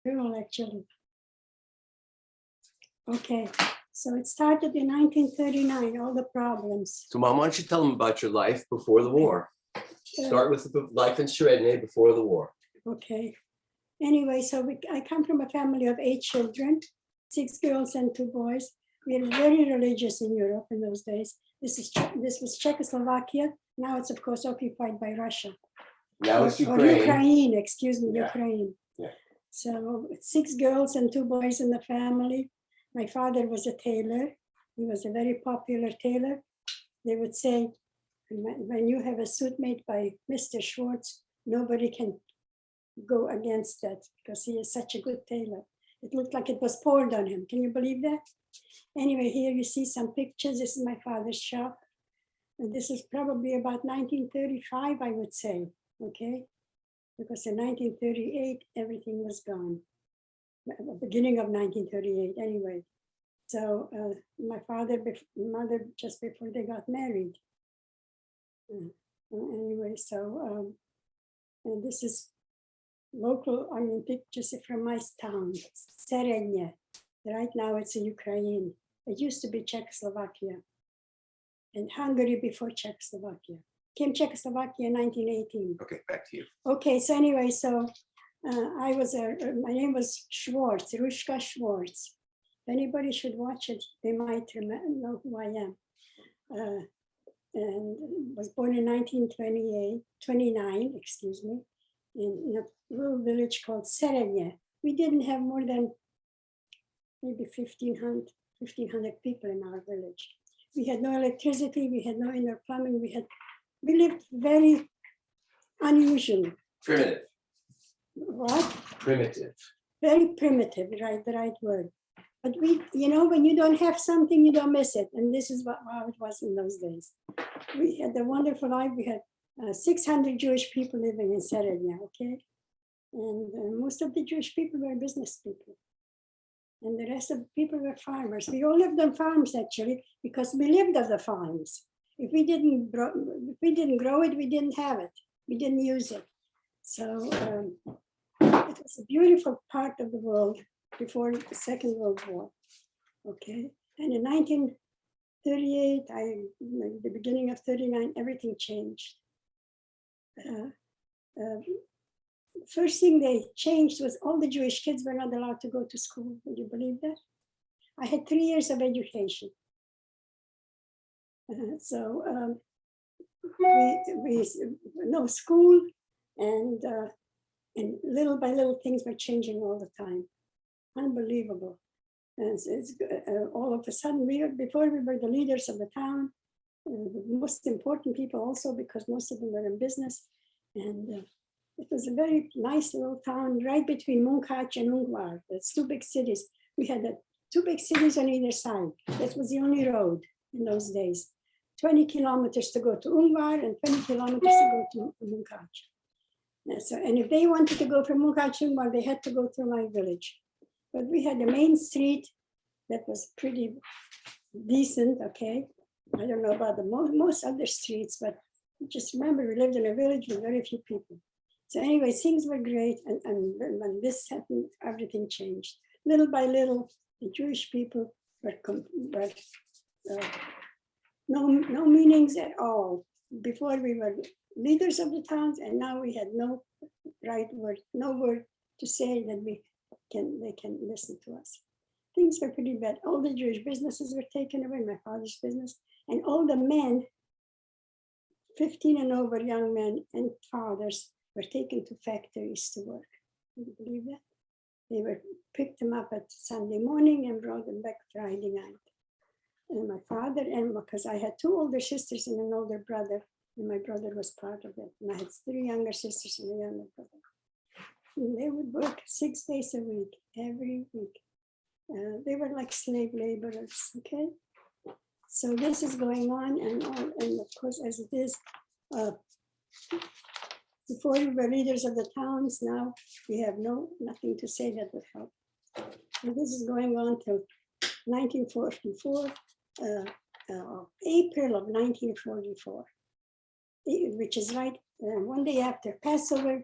girl, actually. Okay, so it started in 1939, all the problems. So Mom, why don't you tell them about your life before the war? Start with the life in Sredne before the war. Okay. Anyway, so I come from a family of 8 children, 6 girls and 2 boys. We were very religious in Europe in those days. This was Czechoslovakia. Now it's, of course, occupied by Russia. Now it's Or Ukraine. Ukraine, excuse me, Yeah. Ukraine. Yeah. So 6 girls and 2 boys in the family. My father was a tailor. He was a very popular tailor. They would say, when you have a suit made by Mr. Schwartz, nobody can go against that because he is such a good tailor. It looked like it was poured on him. Can you believe that? Anyway, here you see some pictures. This is my father's shop. And this is probably about 1935, I would say, okay? Because in 1938, everything was gone. Beginning of 1938, anyway. So my father, mother, just before they got married. Anyway, so, and this is local, pictures from my town, Seredne. Right now it's in Ukraine. It used to be Czechoslovakia and Hungary before Czechoslovakia. Came Czechoslovakia in 1918. Okay, back to you. Okay, so anyway, so my name was Schwartz, Rushka Schwartz. If anybody should watch it, they might know who I am. And was born in 1929, excuse me, in a little village called Seredne. We didn't have more than maybe 1,500 people in our village. We had no electricity, we had no indoor plumbing, we lived very unusual. Primitive. What? Primitive. Very primitive, right, the right word. But when you don't have something, you don't miss it. And this is how it was in those days. We had a wonderful life. We had 600 Jewish people living in Seredne, okay? And most of the Jewish people were business people. And the rest of the people were farmers. We all lived on farms, actually, because we lived on the farms. If we didn't grow it, we didn't have it. We didn't use it. So it was a beautiful part of the world before the Second World War, okay? And in 1938, the beginning of 39, everything changed. First thing they changed was all the Jewish kids were not allowed to go to school. Would you believe that? I had 3 years of education. We no school, and little by little things were changing all the time. Unbelievable. And all of a sudden, before we were the leaders of the town, the most important people also, because most of them were in business. And it was a very nice little town right between Munkac and Ungvar. That's 2 big cities. We had 2 big cities on either side. That was the only road in those days. 20 kilometers to go to Ungvar and 20 kilometers to go to Munkac. And if they wanted to go from Munkac to Ungvar, they had to go through my village. But we had the main street that was pretty decent, okay? I don't know about the most other streets, but just remember we lived in a village with very few people. So anyway, things were great, and when this happened, everything changed. Little by little, the Jewish people were no meanings at all. Before we were leaders of the towns, and now we had no right word, no word to say that they can listen to us. Things were pretty bad. All the Jewish businesses were taken away, my father's business, and all the men, 15 and over young men and fathers, were taken to factories to work. Can you believe that? They picked them up at Sunday morning and brought them back Friday night. And my father, and because I had 2 older sisters and an older brother, and my brother was part of it. And I had 3 younger sisters and a younger brother. And they would work 6 days a week, every week. They were like slave laborers, okay? So this is going on, and of course, as it is, before we were leaders of the towns, now we have nothing to say that would help. And this is going on till 1944, April of 1944, which is right one day after Passover.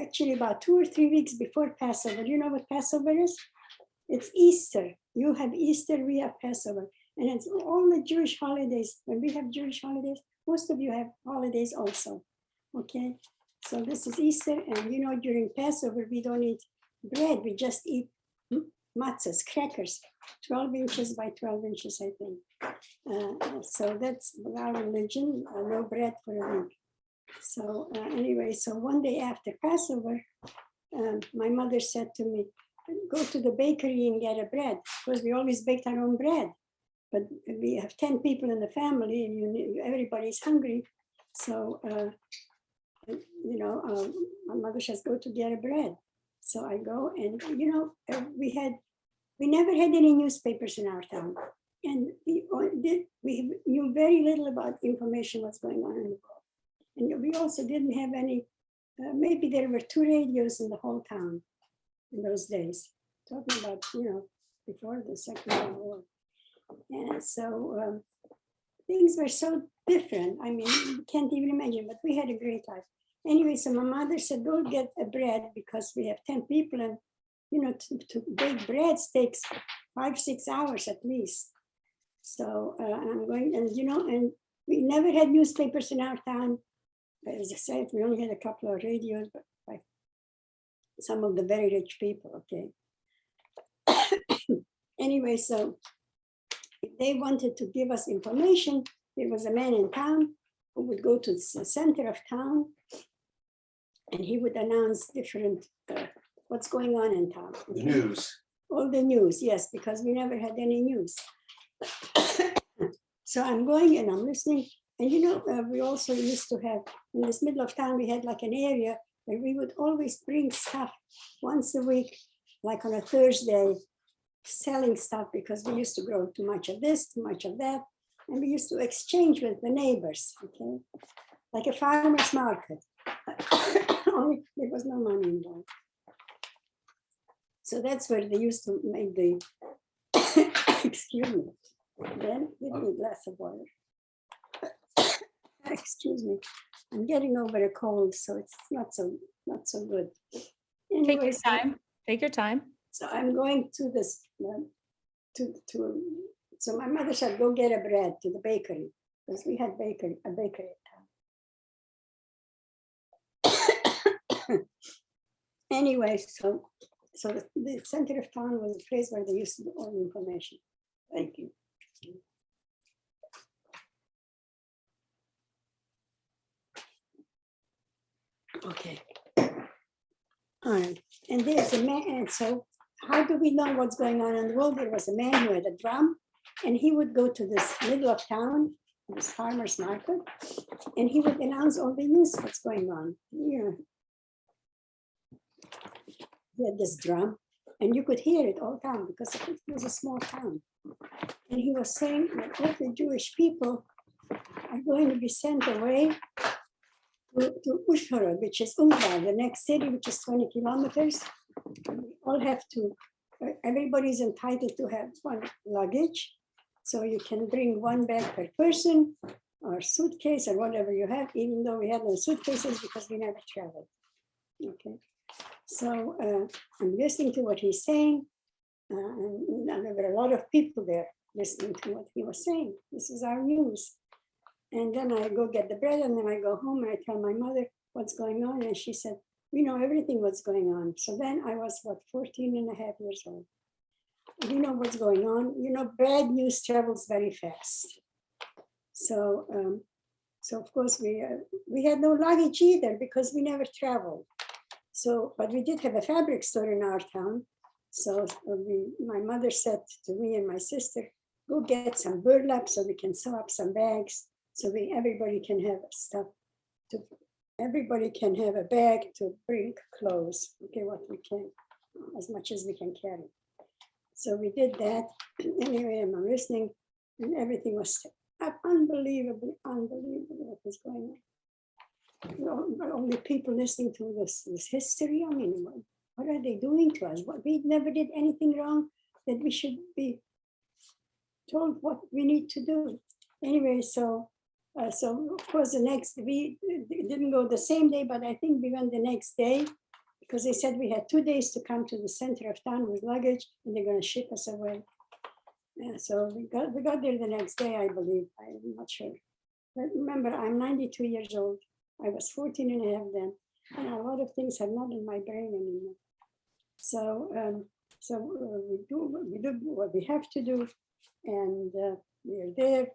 actually about 2 or 3 weeks before Passover. You know what Passover is? It's Easter. You have Easter, we have Passover. And it's all the Jewish holidays. When we have Jewish holidays, most of you have holidays also. Okay, so this is Easter, and you know, during Passover, we don't eat bread, we just eat matzahs, crackers, 12 inches by 12 inches, I think. So that's our religion, no bread for a week. So anyway, so one day after Passover, my mother said to me, go to the bakery and get a bread, because we always baked our own bread. But we have 10 people in the family, and everybody's hungry. So, you know, my mother says, go to get a bread. So I go, and, you know, we never had any newspapers in our town. And we knew very little about information what's going on in the world. And we also didn't have any, maybe there were 2 radios in the whole town in those days, talking about, you know, before the Second World War. And so things were so different. I mean, you can't even imagine, but we had a great life. Anyway, so my mother said, go get a bread because we have 10 people, and, you know, to bake bread takes 5-6 hours at least. So I'm going, and, you know, and we never had newspapers in our town. As I said, we only had a couple of radios, but by some of the very rich people, okay. Anyway, so if they wanted to give us information, there was a man in town who would go to the center of town, and he would announce different, what's going on in town. The news. All the news, yes, because we never had any news. So I'm going and I'm listening. And you know, we also used to have, in this middle of town, we had like an area where we would always bring stuff once a week, like on a Thursday, selling stuff, because we used to grow too much of this, too much of that. And we used to exchange with the neighbors, okay? Like a farmer's market. Only there was no money involved. So that's where they used to make the, excuse me, then give me a glass of water. Excuse me, I'm getting over a cold, so it's not so good. Take your time. Take your time. So I'm going to this, so my mother said, go get a bread to the bakery, because we had a bakery at town. Anyway, so the center of town was a place where they used to do all the information. Thank you. Okay. All right. And there's a man, and so how do we know what's going on in the world? There was a man who had a drum, and he would go to this middle of town, this farmer's market, and he would announce all the news, what's going on. Yeah. He had this drum, and you could hear it all town because it was a small town. And he was saying that all the Jewish people are going to be sent away to Ushhorod, which is Umbar, the next city, which is 20 kilometers. We all have to, everybody's entitled to have one luggage. So you can bring one bag per person, or suitcase, or whatever you have, even though we had no suitcases because we never traveled. Okay. So I'm listening to what he's saying. And there were a lot of people there listening to what he was saying. This is our news. And then I go get the bread, and then I go home and I tell my mother what's going on. And she said, we know everything what's going on. So then I was, 14 and a half years old. We know what's going on. You know, bad news travels very fast. So, so of course we had no luggage either because we never traveled. So, but we did have a fabric store in our town. So my mother said to me and my sister, go get some burlap so we can sew up some bags. So everybody can have stuff everybody can have a bag to bring clothes, okay, what we can, as much as we can carry. So we did that. Anyway, I'm listening, and everything was unbelievable what was going on. You know, all the people listening to this history, I mean, what are they doing to us? We never did anything wrong that we should be told what we need to do. Anyway, so of course the next, we didn't go the same day, but I think we went the next day, because they said we had 2 days to come to the center of town with luggage, and they're going to ship us away. And so we got there the next day, I believe. I'm not sure. But remember, I'm 92 years old. I was 14 and a half then, and a lot of things have not in my brain anymore. So, we do what we have to do, and we're there,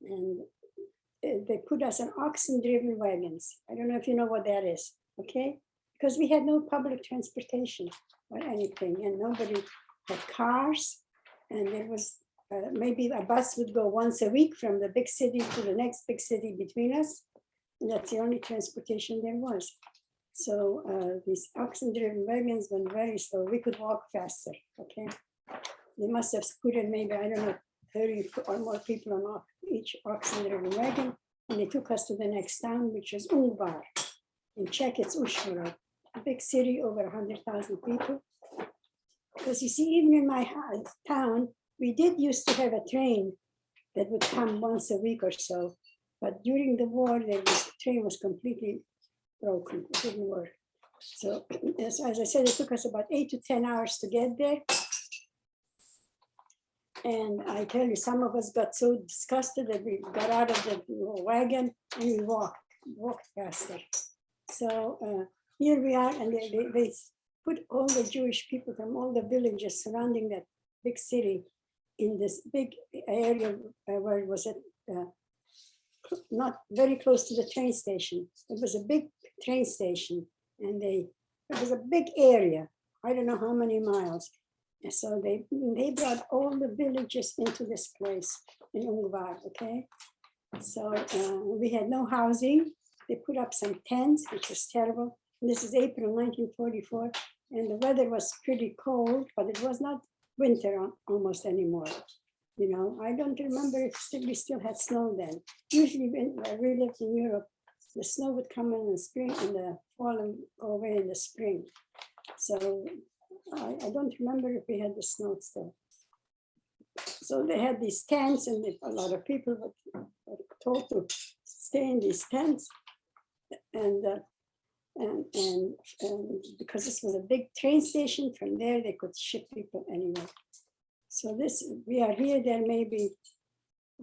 and they put us in oxen-driven wagons. I don't know if you know what that is, okay? Because we had no public transportation or anything, and nobody had cars, and there was maybe a bus would go once a week from the big city to the next big city between us, and that's the only transportation there was. So these oxen-driven wagons went very slow. We could walk faster, okay? They must have scooted maybe, I don't know, 30 or more people on each oxen-driven wagon, and they took us to the next town, which is Ungvar. In Czech, it's Uzhhorod, a big city, over 100,000 people. Because you see, even in my town, we did used to have a train that would come once a week or so, but during the war, the train was completely broken. It didn't work. So as I said, it took us about 8 to 10 hours to get there. And I tell you, some of us got so disgusted that we got out of the wagon and we walked faster. So here we are, and they put all the Jewish people from all the villages surrounding that big city in this big area where it was not very close to the train station. It was a big train station, and it was a big area. I don't know how many miles. And so they brought all the villages into this place in Ungvar, okay? So we had no housing. They put up some tents, which was terrible. And this is April 1944, and the weather was pretty cold, but it was not winter almost anymore. You know, I don't remember if we still had snow then. Usually when we lived in Europe, the snow would come in the spring, in the fall, and go away in the spring. So I don't remember if we had the snow still. So they had these tents, and a lot of people were told to stay in these tents. And because this was a big train station, from there they could ship people anywhere. So we are here there maybe,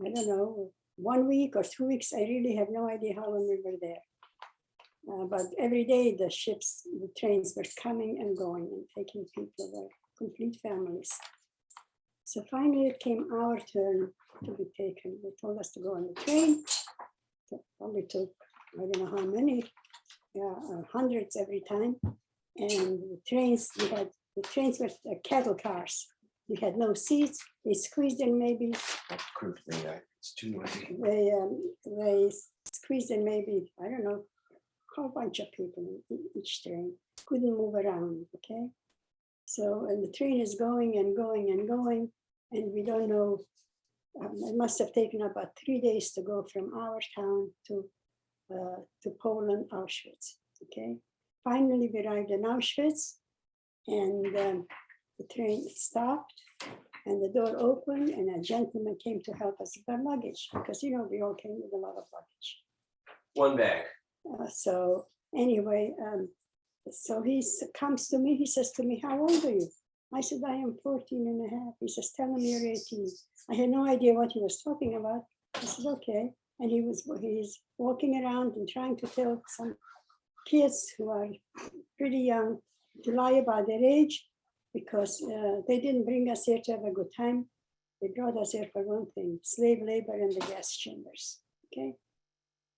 I don't know, 1 week or 2 weeks. I really have no idea how long we were there. But every day the trains were coming and going and taking people away, complete families. So finally it came our turn to be taken. They told us to go on the train. It probably took, I don't know how many, hundreds every time. And the trains were cattle cars. We had no seats. They squeezed in maybe. It's too noisy. They squeezed in maybe, I don't know, a whole bunch of people in each train. Couldn't move around, okay? So, and the train is going and going and going, and we don't know. It must have taken about 3 days to go from our town to Poland, Auschwitz, okay? Finally, we arrived in Auschwitz, and the train stopped, and the door opened, and a gentleman came to help us with our luggage, because, you know, we all came with a lot of luggage. One bag. So anyway, so he comes to me, he says to me, how old are you? I said, I am 14 and a half. He says, tell him you're 18. I had no idea what he was talking about. I said, okay. And he's walking around and trying to tell some kids who are pretty young to lie about their age, because they didn't bring us here to have a good time. They brought us here for one thing, slave labor in the gas chambers, okay?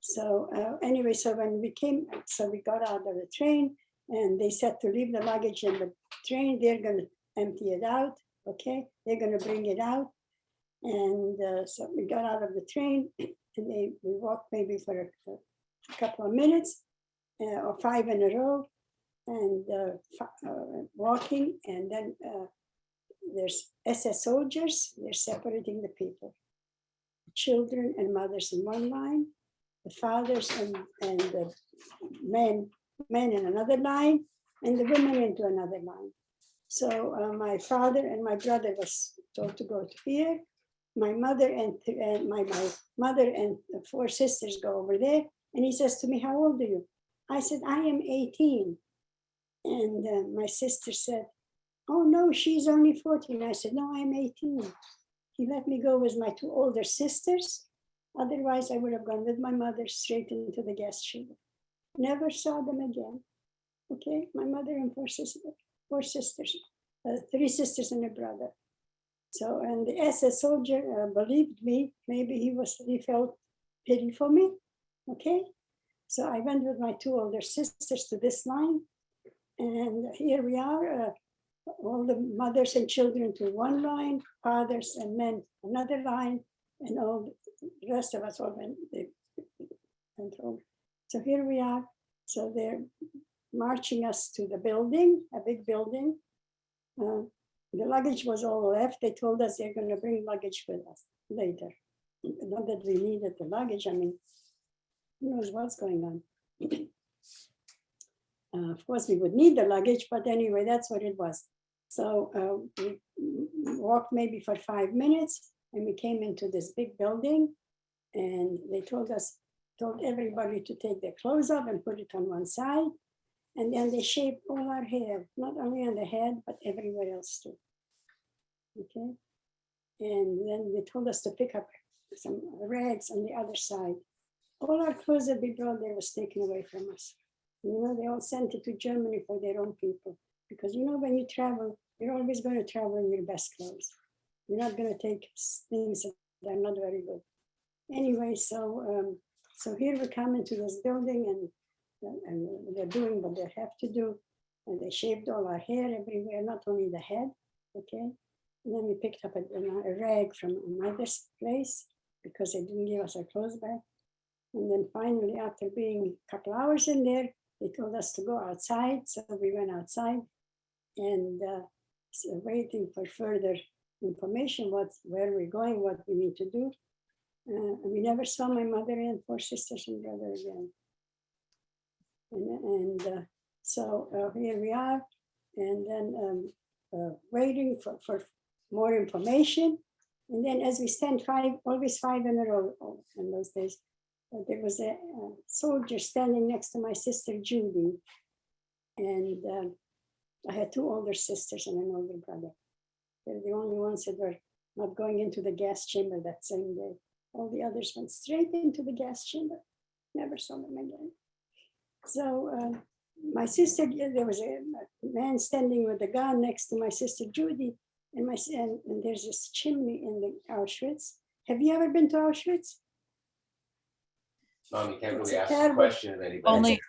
So anyway, so when we got out of the train, and they said to leave the luggage in the train. They're going to empty it out, okay? They're going to bring it out. And so we got out of the train, and we walked maybe for a couple of minutes, or 5 in a row, and walking, and then there's SS soldiers. They're separating the people, children and mothers in one line, the fathers and the men in another line, and the women into another line. So my father and my brother was told to go to here. My mother and my mother and 4 sisters go over there. And he says to me, how old are you? I said, I am 18. And my sister said, oh no, she's only 14. I said, no, I'm 18. He let me go with my two older sisters. Otherwise, I would have gone with my mother straight into the gas chamber. Never saw them again. Okay, my mother and four sisters, three sisters and a brother. So, and the SS soldier believed me. Maybe he felt pity for me. Okay, so I went with my two older sisters to this line, and here we are. All the mothers and children to one line, fathers and men another line, and all the rest of us all went home. So here we are. So they're marching us to the building, a big building. The luggage was all left. They told us they're going to bring luggage with us later. Not that we needed the luggage. I mean, who knows what's going on. Of course, we would need the luggage, but anyway, that's what it was. So we walked maybe for 5 minutes, and we came into this big building, and they told everybody to take their clothes off and put it on one side. And then they shaved all our hair, not only on the head, but everywhere else too. Okay. And then they told us to pick up some rags on the other side. All our clothes that we brought there was taken away from us. You know, they all sent it to Germany for their own people. Because, you know, when you travel, you're always going to travel in your best clothes. You're not going to take things that are not very good. Anyway, so here we come into this building, and they're doing what they have to do. And they shaved all our hair everywhere, not only the head, okay? And then we picked up a rag from another place because they didn't give us our clothes back. And then finally, after being a couple hours in there, they told us to go outside. So we went outside and waiting for further information, where we're going, what we need to do. We never saw my mother and four sisters and brother again. So here we are, and then waiting for more information. And then as we stand always five in a row in those days, there was a soldier standing next to my sister Judy. And I had two older sisters and an older brother. They're the only ones that were not going into the gas chamber that same day. All the others went straight into the gas chamber. Never saw them again. So my sister, there was a man standing with a gun next to my sister Judy, and there's this chimney in the Auschwitz. Have you ever been to Auschwitz? Mom, you can't It's really a ask a terrible- question of anybody.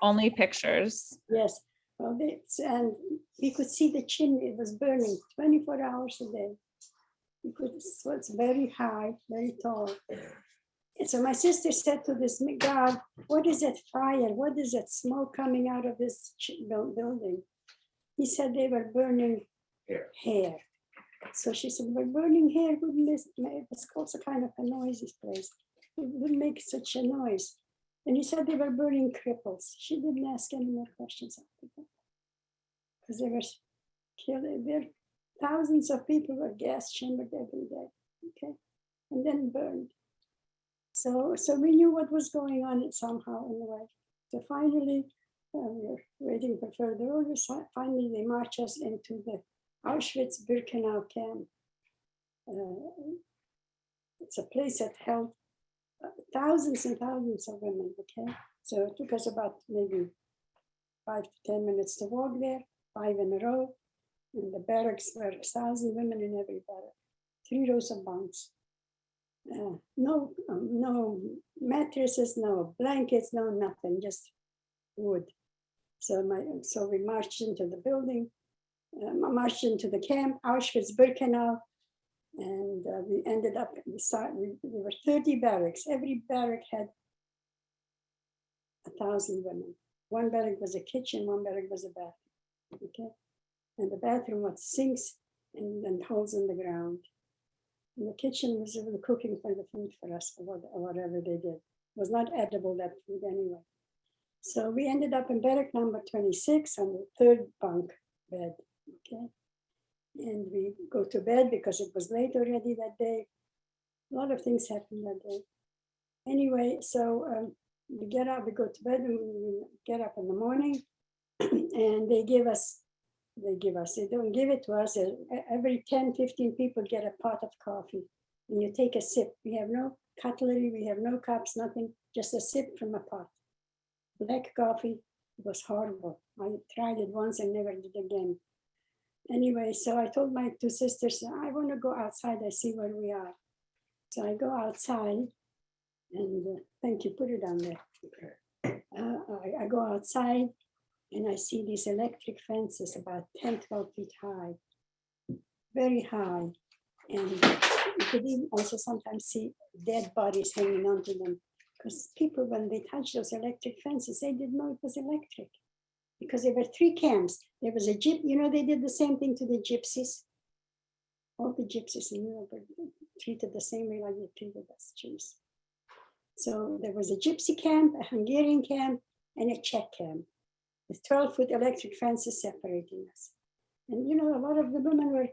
Only pictures. Yes. Well, and we could see the chimney. It was burning 24 hours a day. So it's very high, very tall. And so my sister said to this guard, what is that fire? What is that smoke coming out of this building? He said they were burning hair. So she said, we're burning hair. Wouldn't this make, it's also kind of a noisy place. It wouldn't make such a noise. And he said they were burning cripples. She didn't ask any more questions after that. Because they were killing, thousands of people were gas chambered every day, okay? And then burned. So we knew what was going on somehow in the way. So finally, we were waiting for further orders. Finally, they marched us into the Auschwitz-Birkenau camp. It's a place that held thousands and thousands of women, okay? So it took us about maybe 5 to 10 minutes to walk there, 5 in a row. And the barracks were 1,000 women in every barrack, 3 rows of bunks. No mattresses, no blankets, no nothing, just wood. So we marched into the building, marched into the camp, Auschwitz-Birkenau, and we ended up, we were 30 barracks. Every barrack had 1,000 women. One barrack was a kitchen, one barrack was a bathroom, okay? And the bathroom was sinks and holes in the ground. And the kitchen was cooking for the food for us, or whatever they did. It was not edible, that food anyway. So we ended up in barrack number 26 on the 3rd bunk bed, okay? And we go to bed because it was late already that day. A lot of things happened that day. Anyway, so we get up, we go to bed, and we get up in the morning, And they don't give it to us. Every 10, 15 people get a pot of coffee. And you take a sip. We have no cutlery, we have no cups, nothing, just a sip from a pot. Black coffee. It was horrible. I tried it once and never did again. Anyway, so I told my two sisters, I want to go outside, I see where we are. So I go outside and thank you, put it on there. I go outside and I see these electric fences about 10, 12 feet high, very high. And you could even also sometimes see dead bodies hanging onto them. Because people, when they touch those electric fences, they didn't know it was electric. Because there were 3 camps. There was a they did the same thing to the gypsies. All the gypsies in Europe were treated the same way like they treated us Jews. So there was a gypsy camp, a Hungarian camp, and a Czech camp, with 12-foot electric fences separating us. And a lot of the women were,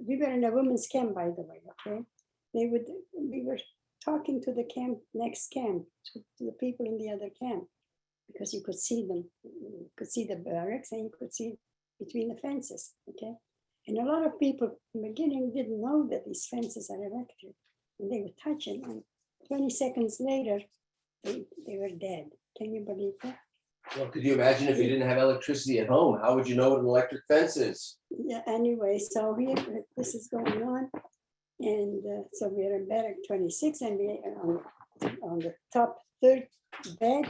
we were in a women's camp, by the way, okay? We were talking to the next camp, to the people in the other camp, because you could see them. You could see the barracks and you could see between the fences, okay? And a lot of people in the beginning didn't know that these fences are electric, and they would touch them, and 20 seconds later, they were dead. Can you believe that? Well, could you imagine if you didn't have electricity at home? How would you know what an electric fence is? Yeah, anyway, so here, this is going on. And so we are in barrack 26 and we are on the top 3rd bed.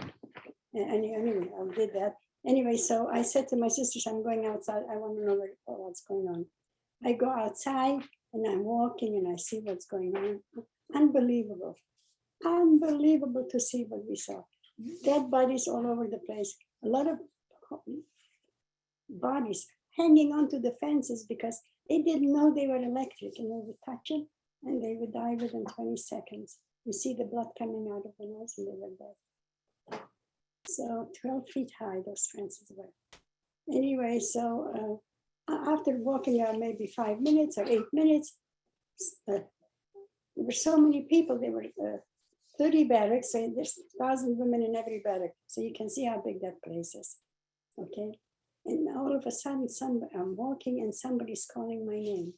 And anyway, I did that. Anyway, so I said to my sisters, I'm going outside. I want to know what's going on. I go outside and I'm walking and I see what's going on. Unbelievable. Unbelievable to see what we saw. Dead bodies all over the place. A lot of bodies hanging onto the fences because they didn't know they were electric, and they would touch it and they would die within 20 seconds. You see the blood coming out of the nose and they were dead. So 12 feet high, those fences were. Anyway, so after walking out maybe 5 minutes or 8 minutes, there were so many people. There were 30 barracks, so there's 1,000 women in every barrack. So you can see how big that place is, okay? And all of a sudden, I'm walking and somebody's calling my name.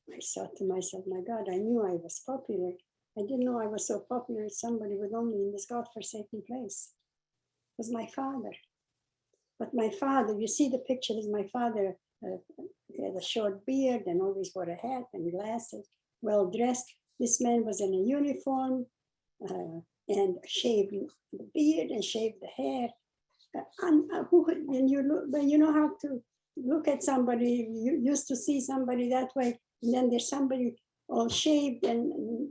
I thought to myself, my God, I knew I was popular. I didn't know I was so popular as somebody with only in this godforsaken place. It was my father. But my father, you see the picture, is my father. He had a short beard and always wore a hat and glasses, well dressed. This man was in a uniform and shaved the beard and shaved the hair. When you know how to look at somebody, you used to see somebody that way, and then there's somebody all shaved, and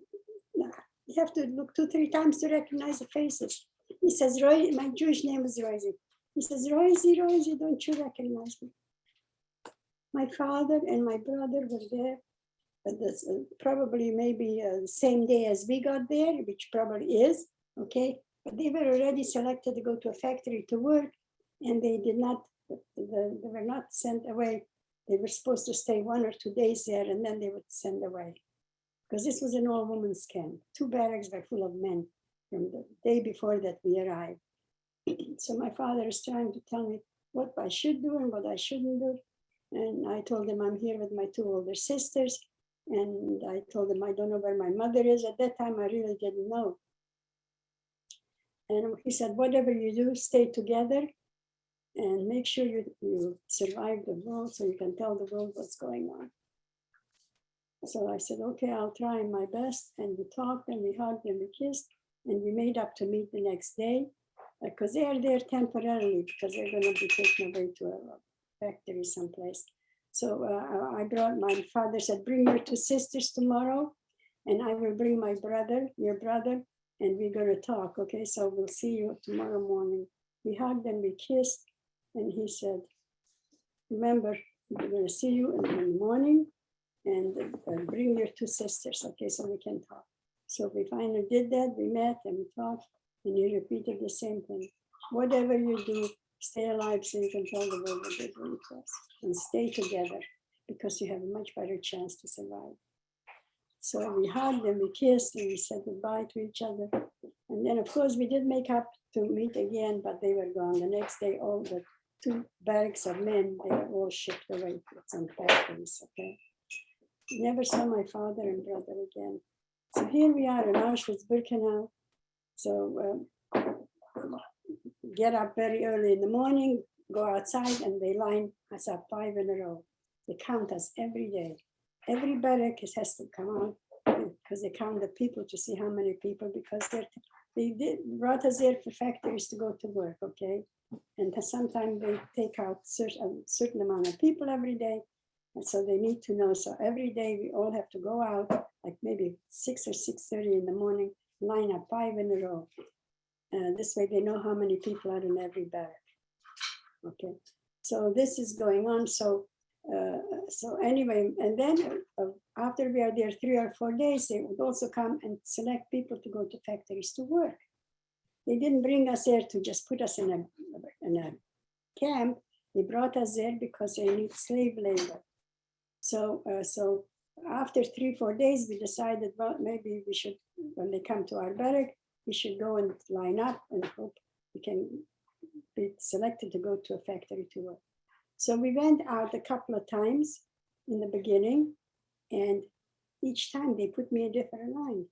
you have to look 2-3 times to recognize the faces. He says, Roy, my Jewish name is Rosie. He says, Rosie, don't you recognize me? My father and my brother were there, probably maybe the same day as we got there, which probably is, okay? But they were already selected to go to a factory to work, and they were not sent away. They were supposed to stay 1 or 2 days there, and then they would send away. Because this was an all-women's camp. 2 barracks were full of men from the day before that we arrived. So my father is trying to tell me what I should do and what I shouldn't do. And I told him I'm here with my 2 older sisters. And I told him I don't know where my mother is. At that time, I really didn't know. And he said, whatever you do, stay together and make sure you survive the world so you can tell the world what's going on. So I said, okay, I'll try my best. And we talked and we hugged and we kissed, and we made up to meet the next day because they are there temporarily because they're going to be taken away to a factory someplace. So my father said, bring your 2 sisters tomorrow, and I will bring my brother, your brother, and we're going to talk, okay? So we'll see you tomorrow morning. We hugged and we kissed, and he said, remember, we're going to see you in the morning, and bring your 2 sisters, okay, so we can talk. So we finally did that, we met and we talked, and he repeated the same thing. Whatever you do, stay alive so you can tell the world what they're doing to us, and stay together because you have a much better chance to survive. So we hugged and we kissed and we said goodbye to each other. And then of course we did make up to meet again, but they were gone. The next day, all the 2 barracks of men, they were all shipped away to some factories, okay? Never saw my father and brother again. So here we are in Auschwitz-Birkenau. So get up very early in the morning, go outside, and they line us up 5 in a row. They count us every day. Every barrack has to come out because they count the people to see how many people, because they brought us there for factories to go to work, okay? And sometimes they take out a certain amount of people every day. And so they need to know. So every day we all have to go out, like maybe 6 or 6:30 in the morning, line up 5 in a row. This way they know how many people are in every barrack. Okay, so this is going on. So anyway, and then after we are there 3 or 4 days, they would also come and select people to go to factories to work. They didn't bring us there to just put us in a camp. They brought us there because they need slave labor. So after 3-4 days, we decided, well, maybe we should, when they come to our barrack, we should go and line up and hope we can be selected to go to a factory to work. So we went out a couple of times in the beginning, and each time they put me in a different line.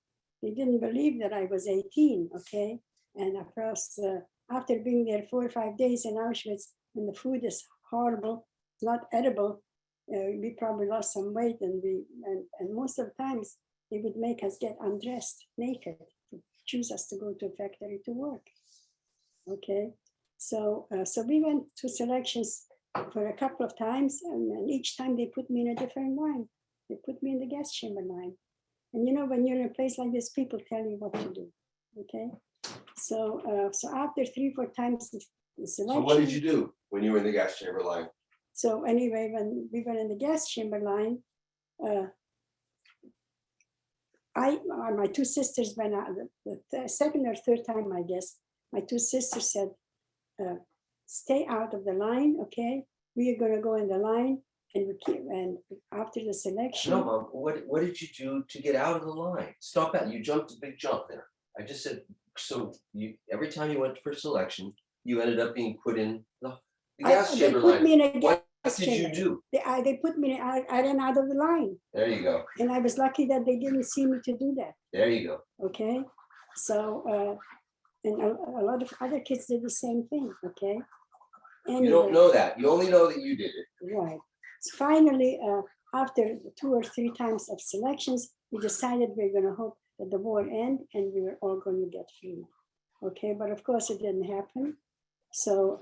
They didn't believe that I was 18, okay? And across, after being there 4 or 5 days in Auschwitz, and the food is horrible, not edible, we probably lost some weight, and most of the times they would make us get undressed naked to choose us to go to a factory to work. Okay, so we went to selections for a couple of times, and each time they put me in a different line. They put me in the gas chamber line. And you know, when you're in a place like this, people tell you what to do. Okay, so after 3-4 times the selection. So what did you do when you were in the gas chamber line? So anyway, when we were in the gas chamber line, my 2 sisters went out. The second or third time, I guess, my 2 sisters said, "Stay out of the line, okay? We are going to go in the line, and after the selection." No, Mom. What did you do to get out of the line? Stop that! You jumped a big jump there. I just said so. Every time you went for selection, you ended up being put in the gas chamber line. What did you do? They put me. I ran out of the line. There you go. And I was lucky that they didn't see me to do that. There you go. Okay, so and a lot of other kids did the same thing. Okay, anyway, You don't know that. You only know that you did it. right. So finally, after 2 or 3 times of selections, we decided we're going to hope that the war end and we were all going to get free. Okay, but of course it didn't happen. So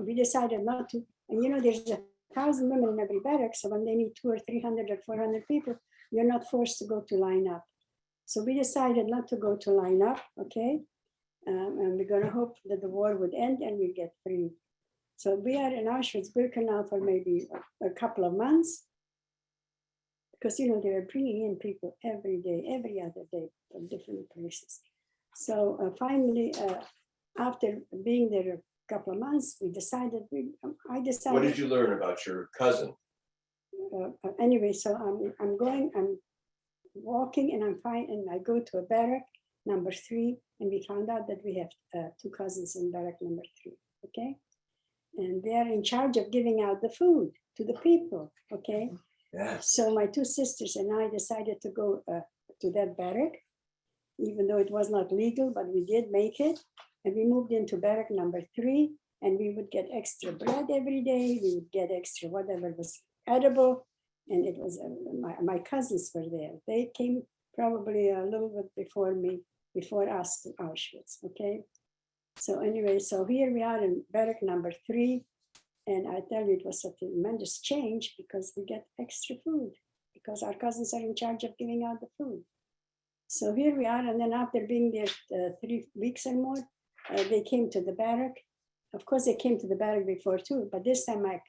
we decided not to. And you know, there's 1,000 women in every barrack. So when they need 200 or 300 or 400 people, you're not forced to go to line up. So we decided not to go to line up. Okay, and we're going to hope that the war would end and we get free. So we are in Auschwitz-Birkenau for maybe a couple of months, because you know they were bringing in people every day, every other day from different places. So finally, after being there a couple of months, I decided. What did you learn about your cousin? Anyway, so I'm walking, and I'm fine, and I go to a barrack number 3, and we found out that we have 2 cousins in barrack number 3. Okay. And they are in charge of giving out the food to the people, okay? Yes. So my 2 sisters and I decided to go to that barrack, even though it was not legal, but we did make it. And we moved into barrack number 3, and we would get extra bread every day. We would get extra whatever was edible. And it was, my cousins were there. They came probably a little bit before us to Auschwitz, okay? So anyway, so here we are in barrack number 3, and I tell you, it was a tremendous change because we get extra food because our cousins are in charge of giving out the food. So here we are, and then after being there 3 weeks or more, they came to the barrack. Of course, they came to the barrack before too, but this time my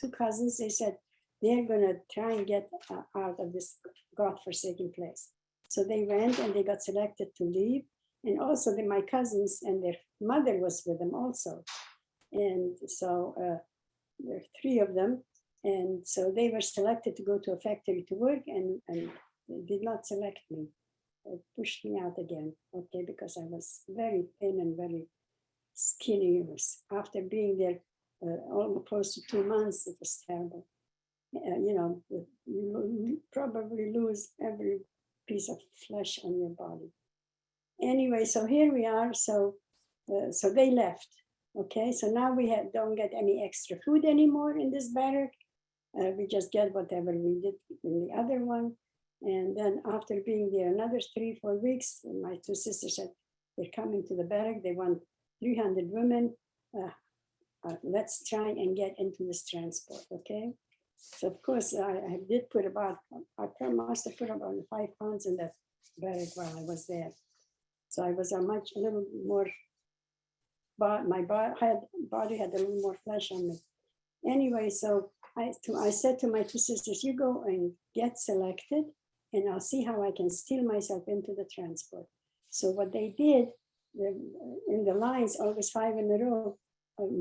2 cousins, they said they're going to try and get out of this godforsaken place. So they went and they got selected to leave. And also my cousins and their mother was with them also. And so there are 3 of them. And so they were selected to go to a factory to work, and they did not select me. They pushed me out again, okay, because I was very thin and very skinny. It was, after being there almost close to 2 months, it was terrible. You know, you probably lose every piece of flesh on your body. Anyway, so here we are. So they left. Okay, so now we don't get any extra food anymore in this barrack. We just get whatever we did in the other one. And then after being there another 3-4 weeks, my two sisters said, they're coming to the barrack. They want 300 women. Let's try and get into this transport, okay? So of course, I did put about, I must have put about 5 pounds in that barrack while I was there. So I was a little more, my body had a little more flesh on me. Anyway, so I said to my two sisters, you go and get selected and I'll see how I can steal myself into the transport. So what they did, in the lines, always 5 in a row,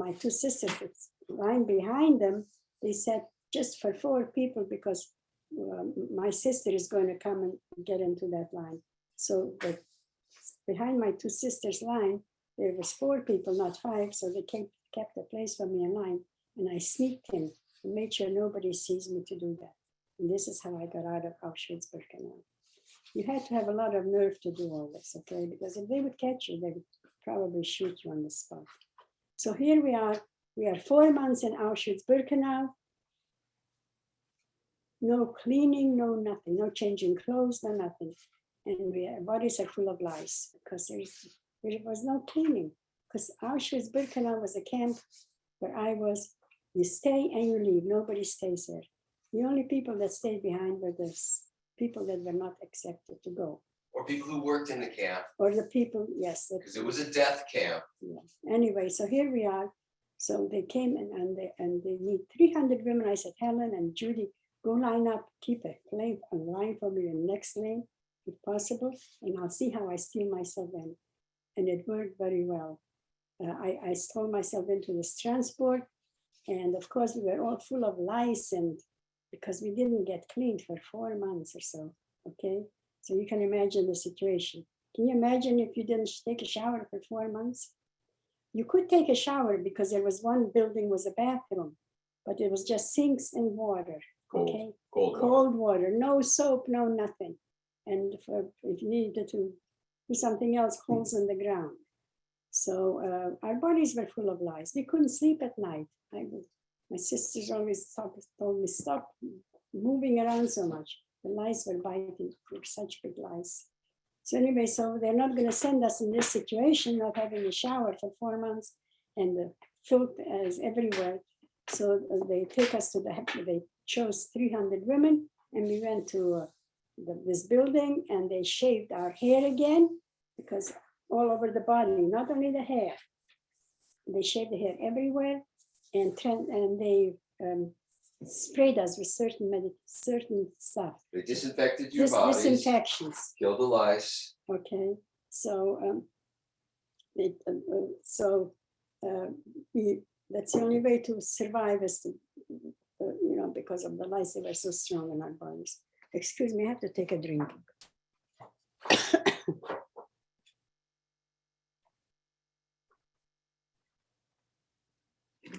my two sisters, line behind them, they said, just for 4 people, because my sister is going to come and get into that line. So behind my two sisters' line, there was 4 people, not 5. So they kept a place for me in line. And I sneaked in and made sure nobody sees me to do that. And this is how I got out of Auschwitz-Birkenau. You had to have a lot of nerve to do all this, okay? Because if they would catch you, they would probably shoot you on the spot. So here we are 4 months in Auschwitz-Birkenau. No cleaning, no nothing, no changing clothes, no nothing. And our bodies are full of lice because there was no cleaning. Because Auschwitz-Birkenau was a camp where I was, you stay and you leave, nobody stays there. The only people that stayed behind were the people that were not accepted to go. Or people who worked in the camp. Or the people, yes. Because it was a death camp. Yeah. Anyway, so here we are. So they came and they need 300 women. I said, Helen and Judy, go line up, keep a line for me in the next lane, if possible, and I'll see how I steal myself in. And it worked very well. I stole myself into this transport. And of course, we were all full of lice, and because we didn't get cleaned for 4 months or so, okay? So you can imagine the situation. Can you imagine if you didn't take a shower for 4 months? You could take a shower because there was one building was a bathroom, but it was just sinks and water, okay? Cold water, no soap, no nothing. And if you needed to do something else, holes in the ground. So our bodies were full of lice. We couldn't sleep at night. My sisters always told me, stop moving around so much. The lice were biting, were such big lice. So anyway, so they're not going to send us in this situation of having a shower for 4 months and the filth is everywhere. So they take us to they chose 300 women and we went to this building and they shaved our hair again because all over the body, not only the hair. They shaved the hair everywhere and they sprayed us with certain stuff. They disinfected your bodies. Disinfections. Killed the lice. Okay, so that's the only way to survive is to, because of the lice, they were so strong in our bodies. Excuse me, I have to take a drink.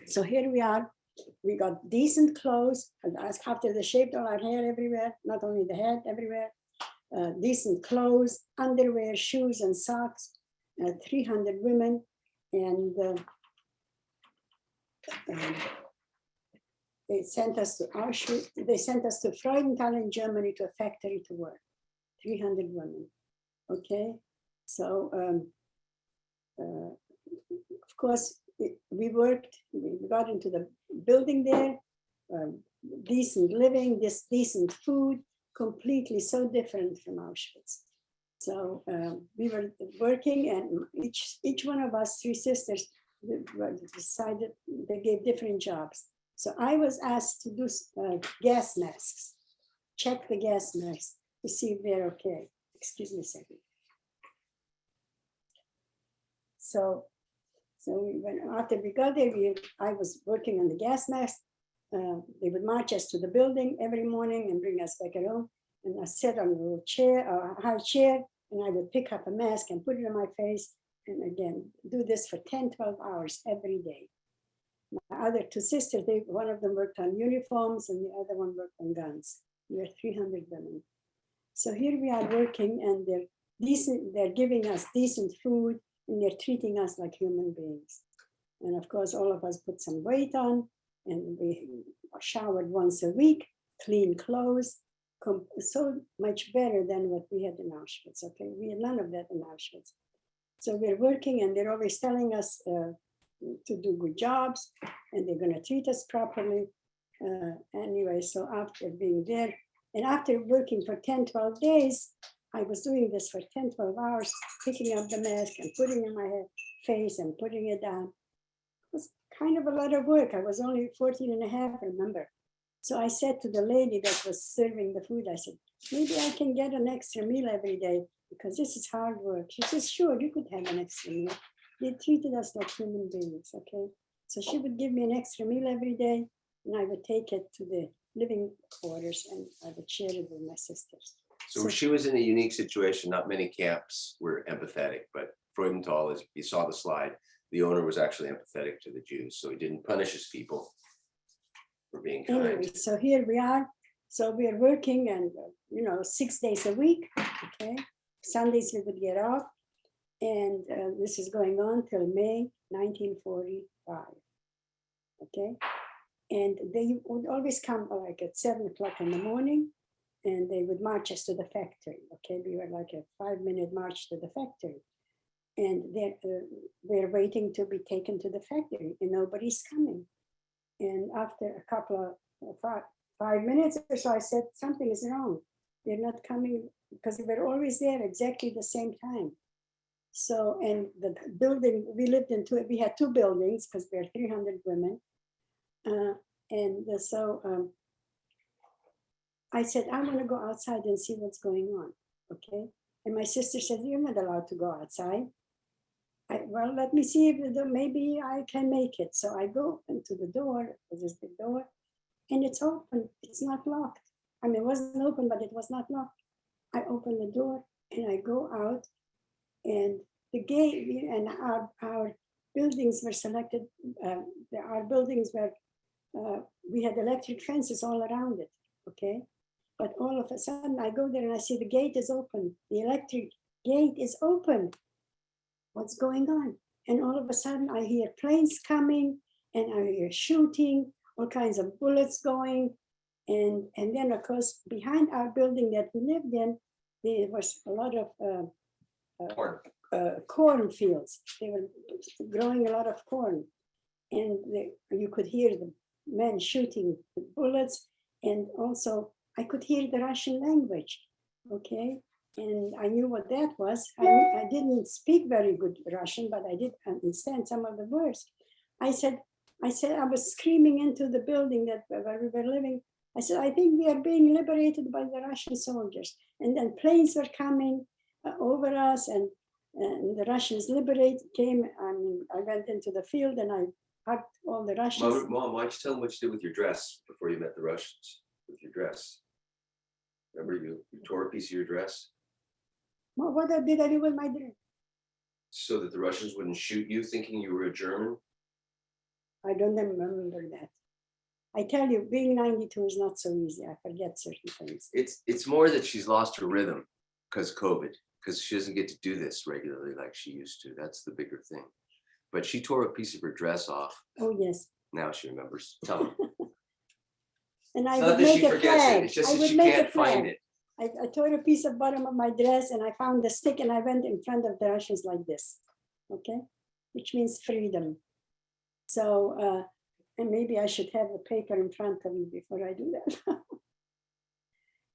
So here we are. We got decent clothes. And after they shaved all our hair everywhere, not only the head, everywhere. Decent clothes, underwear, shoes, and socks. 300 women, and they sent us to Auschwitz. They sent us to Freudenthal in Germany to a factory to work. 300 women. Okay, so of course. We worked, we got into the building there, decent living, decent food, completely so different from Auschwitz. So we were working and each one of us, 3 sisters, decided they gave different jobs. So I was asked to do gas masks, check the gas masks to see if they're okay. Excuse me a second. So after we got there, I was working on the gas mask. They would march us to the building every morning and bring us back home. And I sat on a little chair, or a high chair, and I would pick up a mask and put it on my face and again, do this for 10, 12 hours every day. My other two sisters, one of them worked on uniforms and the other one worked on guns. We are 300 women. So here we are working, and they're giving us decent food, and they're treating us like human beings. And of course, all of us put some weight on, and we showered once a week, clean clothes, so much better than what we had in Auschwitz. Okay, we had none of that in Auschwitz. So we're working, and they're always telling us to do good jobs, and they're going to treat us properly. Anyway, so after being there, and after working for 10, 12 days, I was doing this for 10, 12 hours, picking up the mask and putting it in my face and putting it down. It was kind of a lot of work. I was only 14 and a half, remember. So I said to the lady that was serving the food, I said, maybe I can get an extra meal every day because this is hard work. She says, sure, you could have an extra meal. They treated us like human beings, okay? So she would give me an extra meal every day, and I would take it to the living quarters, and I would share it with my sisters. So she was in a unique situation. Not many camps were empathetic, but Freudenthal, as you saw the slide, the owner was actually empathetic to the Jews, so he didn't punish his people for being kind. Anyway, so here we are. So we are working, and 6 days a week. Okay, Sundays we would get off, and this is going on till May 1945. Okay, and they would always come like at 7 o'clock in the morning, and they would march us to the factory. Okay, we were like a 5-minute march to the factory, and they're waiting to be taken to the factory, and nobody's coming. And after a couple of 5 minutes or so, I said, something is wrong. They're not coming, because they were always there exactly the same time. So, and the building, we had 2 buildings because we are 300 women. So I said, I want to go outside and see what's going on, okay? And my sister said, you're not allowed to go outside. Well, let me see if maybe I can make it. So I go into the door, there's the door, and it's open, it's not locked. I mean, it wasn't open, but it was not locked. I open the door and I go out, and the gate, and our buildings were selected, our buildings were, we had electric fences all around it, okay? But all of a sudden I go there and I see the gate is open. The electric gate is open. What's going on? And all of a sudden I hear planes coming, and I hear shooting, all kinds of bullets going. And then of course, behind our building that we lived in, there was a lot of corn fields. They were growing a lot of corn. And you could hear the men shooting the bullets. And also I could hear the Russian language, okay? And I knew what that was. I didn't speak very good Russian, but I did understand some of the words. I said, I was screaming into the building where we were living. I said, I think we are being liberated by the Russian soldiers. And then planes were coming over us, and the Russians came. I went into the field and I hugged all the Russians. Mom, why don't you tell them what you did with your dress before you met the Russians? With your dress. Remember you tore a piece of your dress? What did I do with my dress? So that the Russians wouldn't shoot you thinking you were a German? I don't remember that. I tell you, being 92 is not so easy. I forget certain things. It's more that she's lost her rhythm because COVID, because she doesn't get to do this regularly like she used to. That's the bigger thing. But she tore a piece of her dress off. Oh, yes. Now she remembers. Tell them. And I It's would not that make she a forgets flag. it. It's just I that would she make can't a flag. find it. I tore a piece of bottom of my dress, and I found the stick, and I went in front of the Russians like this, okay? Which means freedom. So, and maybe I should have the paper in front of me before I do that.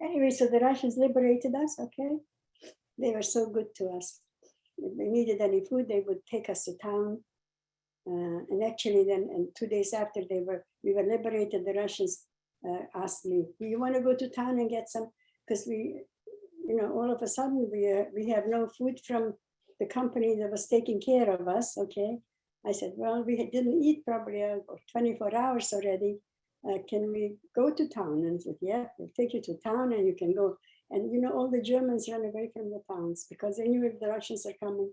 Anyway, so the Russians liberated us, okay? They were so good to us. If they needed any food, they would take us to town. And actually then, and 2 days after we were liberated, the Russians asked me, do you want to go to town and get some? Because all of a sudden we have no food from the company that was taking care of us, okay? I said, well, we didn't eat probably 24 hours already. Can we go to town? And I said, yeah, we'll take you to town and you can go. And all the Germans ran away from the towns because they knew if the Russians are coming,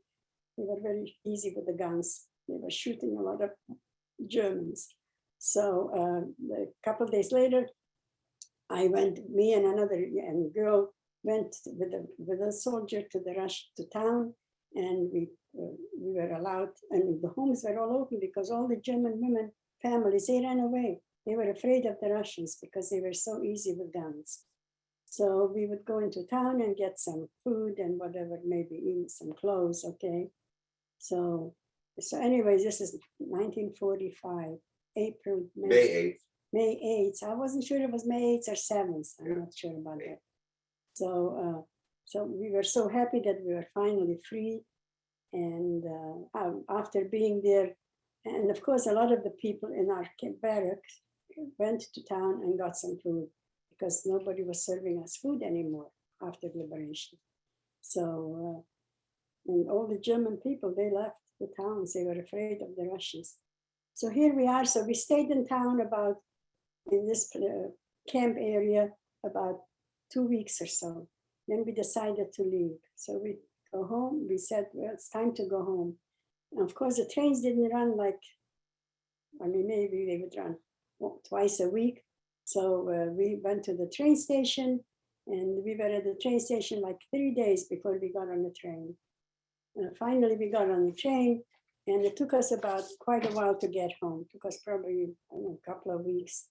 They were very easy with the guns. They were shooting a lot of Germans. So a couple of days later, me and another young girl went with a soldier to the town, and we were allowed, and the homes were all open because all the German women families, they ran away. They were afraid of the Russians because they were so easy with guns. So we would go into town and get some food and whatever, maybe eat some clothes, okay? So anyways, this is 1945, April, May 8th. May 8th. I wasn't sure it was May 8th or 7th. I'm not sure about that. So, so we were so happy that we were finally free. And after being there, and of course, a lot of the people in our barracks went to town and got some food because nobody was serving us food anymore after liberation. So, and all the German people, they left the towns. They were afraid of the Russians. So here we are. So we stayed in town in this camp area about 2 weeks or so. Then we decided to leave. So we go home. We said, well, it's time to go home. And of course, the trains didn't run maybe they would run twice a week. So we went to the train station, and we were at the train station like 3 days before we got on the train. Finally, we got on the train, and it took us about quite a while to get home. It took us probably a couple of weeks.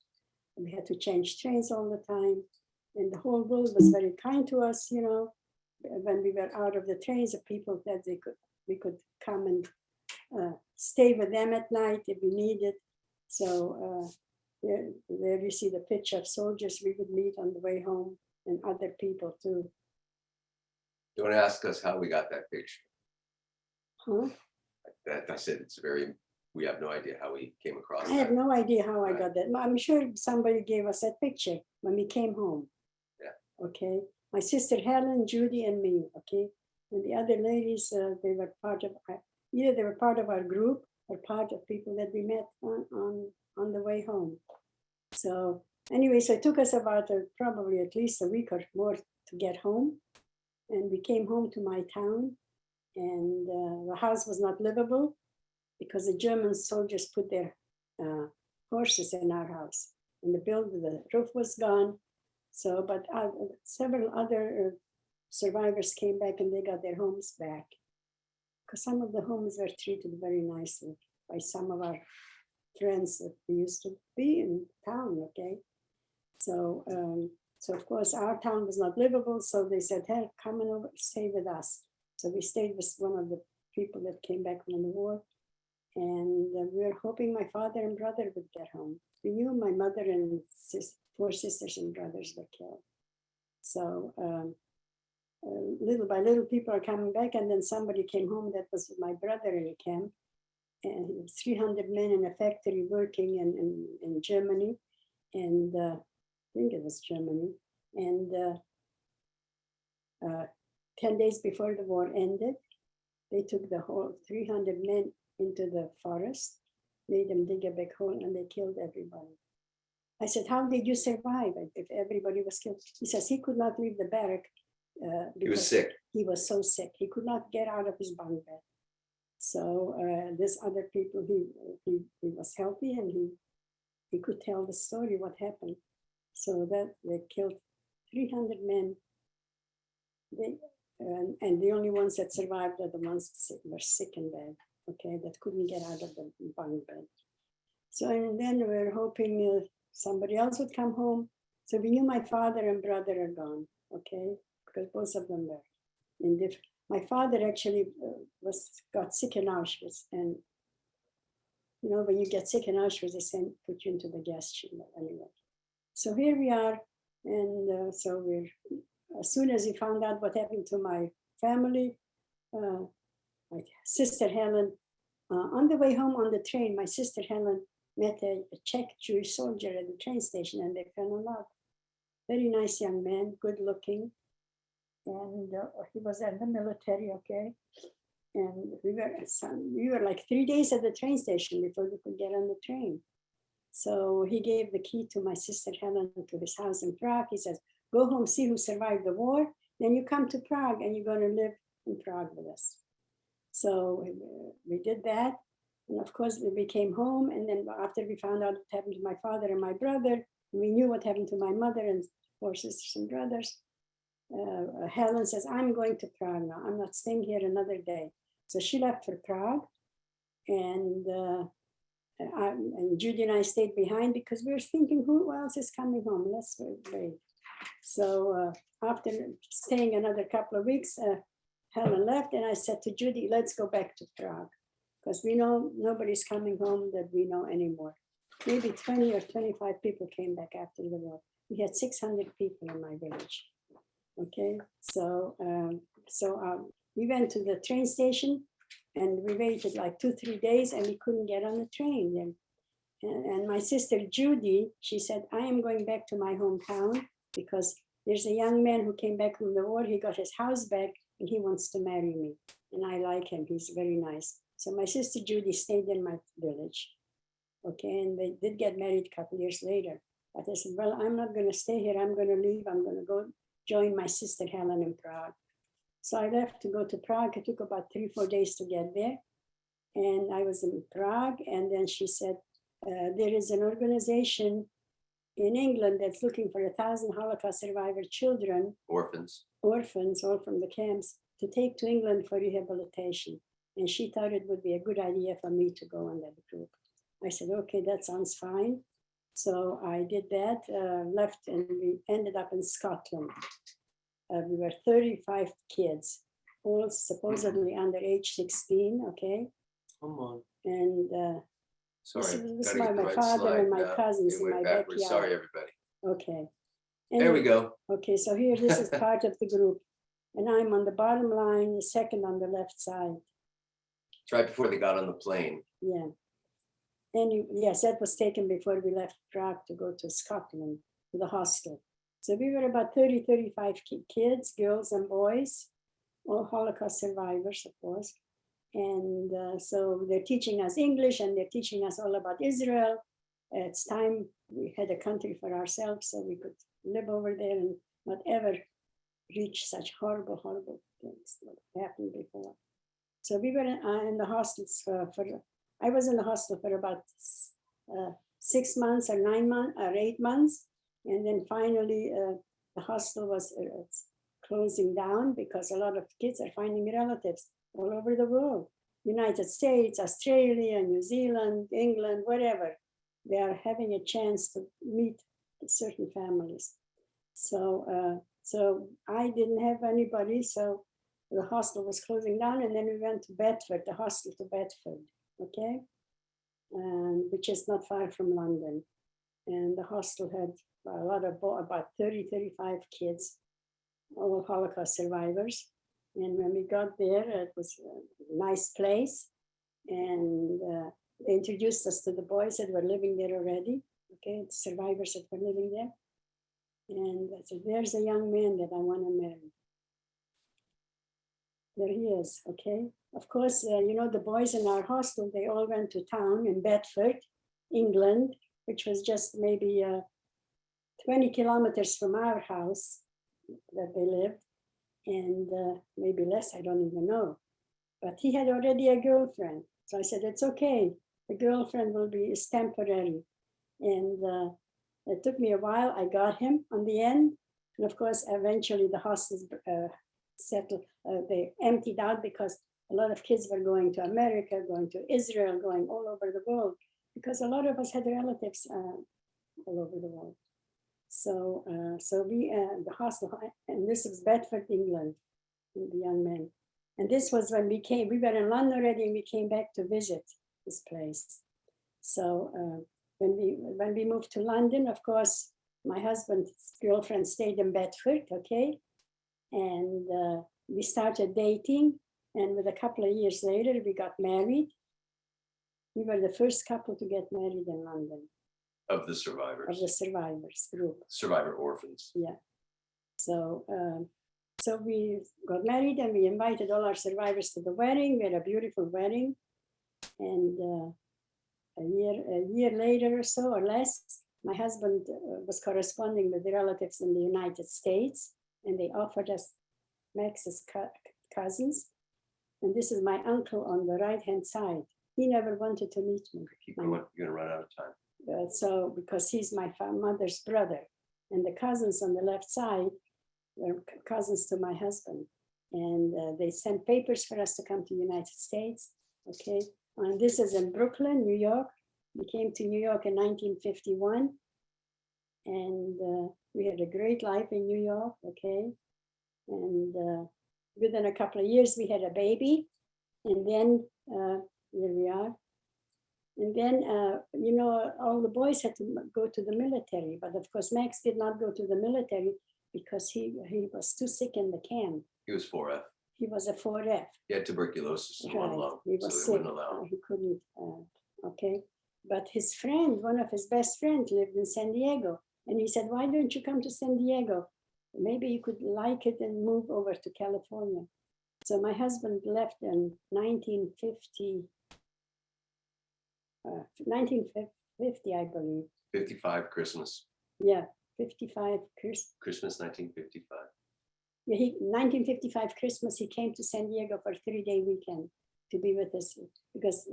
We had to change trains all the time. And the whole world was very kind to us, you know. When we were out of the trains, the people said we could come and stay with them at night if we needed. So there you see the picture of soldiers we would meet on the way home, and other people too. Don't ask us how we got that picture. Huh? That I said we have no idea how we came across I have that. no idea how I got that. I'm sure somebody gave us that picture when we came home. Yeah. Okay. My sister Helen, Judy, and me. Okay. And the other ladies, they were part of either they were part of our group or part of people that we met on the way home. So anyway, so it took us about probably at least a week or more to get home. And we came home to my town, and the house was not livable because the German soldiers put their horses in our house, and the roof was gone. So, but several other survivors came back and they got their homes back, because some of the homes were treated very nicely by some of our friends that we used to be in town. Okay, so so of course our town was not livable, so they said, "Hey, come and stay with us." So we stayed with one of the people that came back from the war, and we were hoping my father and brother would get home. We knew my mother and 4 sisters and brothers were killed. So little by little, people are coming back, and then somebody came home that was my brother in a camp, and he was 300 men in a factory working in Germany, and I think it was Germany, and 10 days before the war ended, they took the whole 300 men into the forest, made them dig a big hole, and they killed everybody. I said, how did you survive if everybody was killed? He says he could not leave the barrack. He was sick. He was so sick. He could not get out of his bunk bed. So this other people, he was healthy, and he could tell the story, what happened. So that they killed 300 men. And the only ones that survived are the ones that were sick in bed, okay, that couldn't get out of the bunk bed. So, and then we were hoping somebody else would come home. So we knew my father and brother are gone, okay, because both of them were in different. My father actually got sick in Auschwitz, and you know, when you get sick in Auschwitz, they put you into the gas chamber anyway. So here we are, and so as soon as he found out what happened to my family, my sister Helen, on the way home on the train, my sister Helen met a Czech Jewish soldier at the train station, and they fell in love. Very nice young man, good looking. And he was in the military, okay? And we were like 3 days at the train station before we could get on the train. So he gave the key to my sister Helen to his house in Prague. He says, go home, see who survived the war. Then you come to Prague and you're going to live in Prague with us. So we did that. And of course, we came home. And then after we found out what happened to my father and my brother, we knew what happened to my mother and four sisters and brothers. Helen says, I'm going to Prague now. I'm not staying here another day. So she left for Prague. And Judy and I stayed behind because we were thinking, who else is coming home? Let's wait. So after staying another couple of weeks, Helen left, and I said to Judy, let's go back to Prague, because we know nobody's coming home that we know anymore. Maybe 20 or 25 people came back after the war. We had 600 people in my village. Okay, so we went to the train station, and we waited like 2-3 days, and we couldn't get on the train. Then, and my sister Judy, she said, I am going back to my hometown because there's a young man who came back from the war. He got his house back, and he wants to marry me. And I like him. He's very nice. So my sister Judy stayed in my village. Okay, and they did get married a couple years later. But I said, well, I'm not going to stay here. I'm going to leave. I'm going to go join my sister Helen in Prague. So I left to go to Prague. It took about 3-4 days to get there. And I was in Prague. And then she said, there is an organization in England that's looking for 1,000 Holocaust survivor children, orphans, all from the camps, to take to England for rehabilitation. And she thought it would be a good idea for me to go on that group. I said, okay, that sounds fine. So I did that, left, and we ended up in Scotland. We were 35 kids, all supposedly under age 16, okay? Come on. And Sorry, this is my father and my cousins in my backyard. Sorry, everybody. Okay. There we go. Okay, so here, this is part of the group. And I'm on the bottom line, second on the left side. It's right before they got on the plane. Yeah. And yes, that was taken before we left Prague to go to Scotland, to the hostel. So we were about 35 kids, girls and boys, all Holocaust survivors, of course. And so they're teaching us English, and they're teaching us all about Israel. It's time we had a country for ourselves, so we could live over there and not ever reach such horrible, horrible things that happened before. So we were in the hostels I was in the hostel for about 6 months or 9 months or 8 months. And then finally the hostel was closing down because a lot of kids are finding relatives all over the world. United States, Australia, New Zealand, England, whatever. They are having a chance to meet certain families. So I didn't have anybody, so the hostel was closing down, and then we went to Bedford, the hostel to Bedford, okay? Which is not far from London. And the hostel had a lot of, about 35 kids, all Holocaust survivors. And when we got there, it was a nice place. And they introduced us to the boys that were living there already, okay, the survivors that were living there. And I said, there's a young man that I want to marry. There he is, okay? Of course, you know, the boys in our hostel, they all went to town in Bedford, England, which was just maybe 20 kilometers from our house that they lived, and maybe less, I don't even know. But he had already a girlfriend. So I said, it's okay. The girlfriend is temporary. And it took me a while. I got him on the end. And of course, eventually the hostels settled, they emptied out because a lot of kids were going to America, going to Israel, going all over the world, because a lot of us had relatives all over the world. So we, the hostel, and this was Bedford, England, the young man. And this was when we were in London already, and we came back to visit this place. So when we moved to London, of course, my husband's girlfriend stayed in Bedford, okay? And we started dating, and with a couple of years later, we got married. We were the first couple to get married in London. Of the survivors. Of the survivors group. Survivor orphans. Yeah. So so we got married, and we invited all our survivors to the wedding. We had a beautiful wedding. And a year later or so, or less, my husband was corresponding with the relatives in the United States, and they offered us Max's cousins And this is my uncle on the right-hand side. He never wanted to meet me. Keep going, you're gonna run out of time. So because he's my mother's brother, and the cousins on the left side were cousins to my husband, and they sent papers for us to come to the United States. Okay, and this is in Brooklyn, New York. We came to New York in 1951, and we had a great life in New York. Okay, and within a couple of years we had a baby, and then here we are. And then, you know, all the boys had to go to the military, but of course, Max did not go to the military because he was too sick in the camp. He was 4F. He was a 4F. He had tuberculosis in one lung, He so was they sick. wouldn't allow him. He couldn't, okay. But his friend, one of his best friends, lived in San Diego. And he said, why don't you come to San Diego? Maybe you could like it and move over to California. So my husband left in 1950, I believe. 55 Christmas. Yeah, 55 Christmas 1955. Yeah, 1955 Christmas, he came to San Diego for a 3-day weekend to be with us because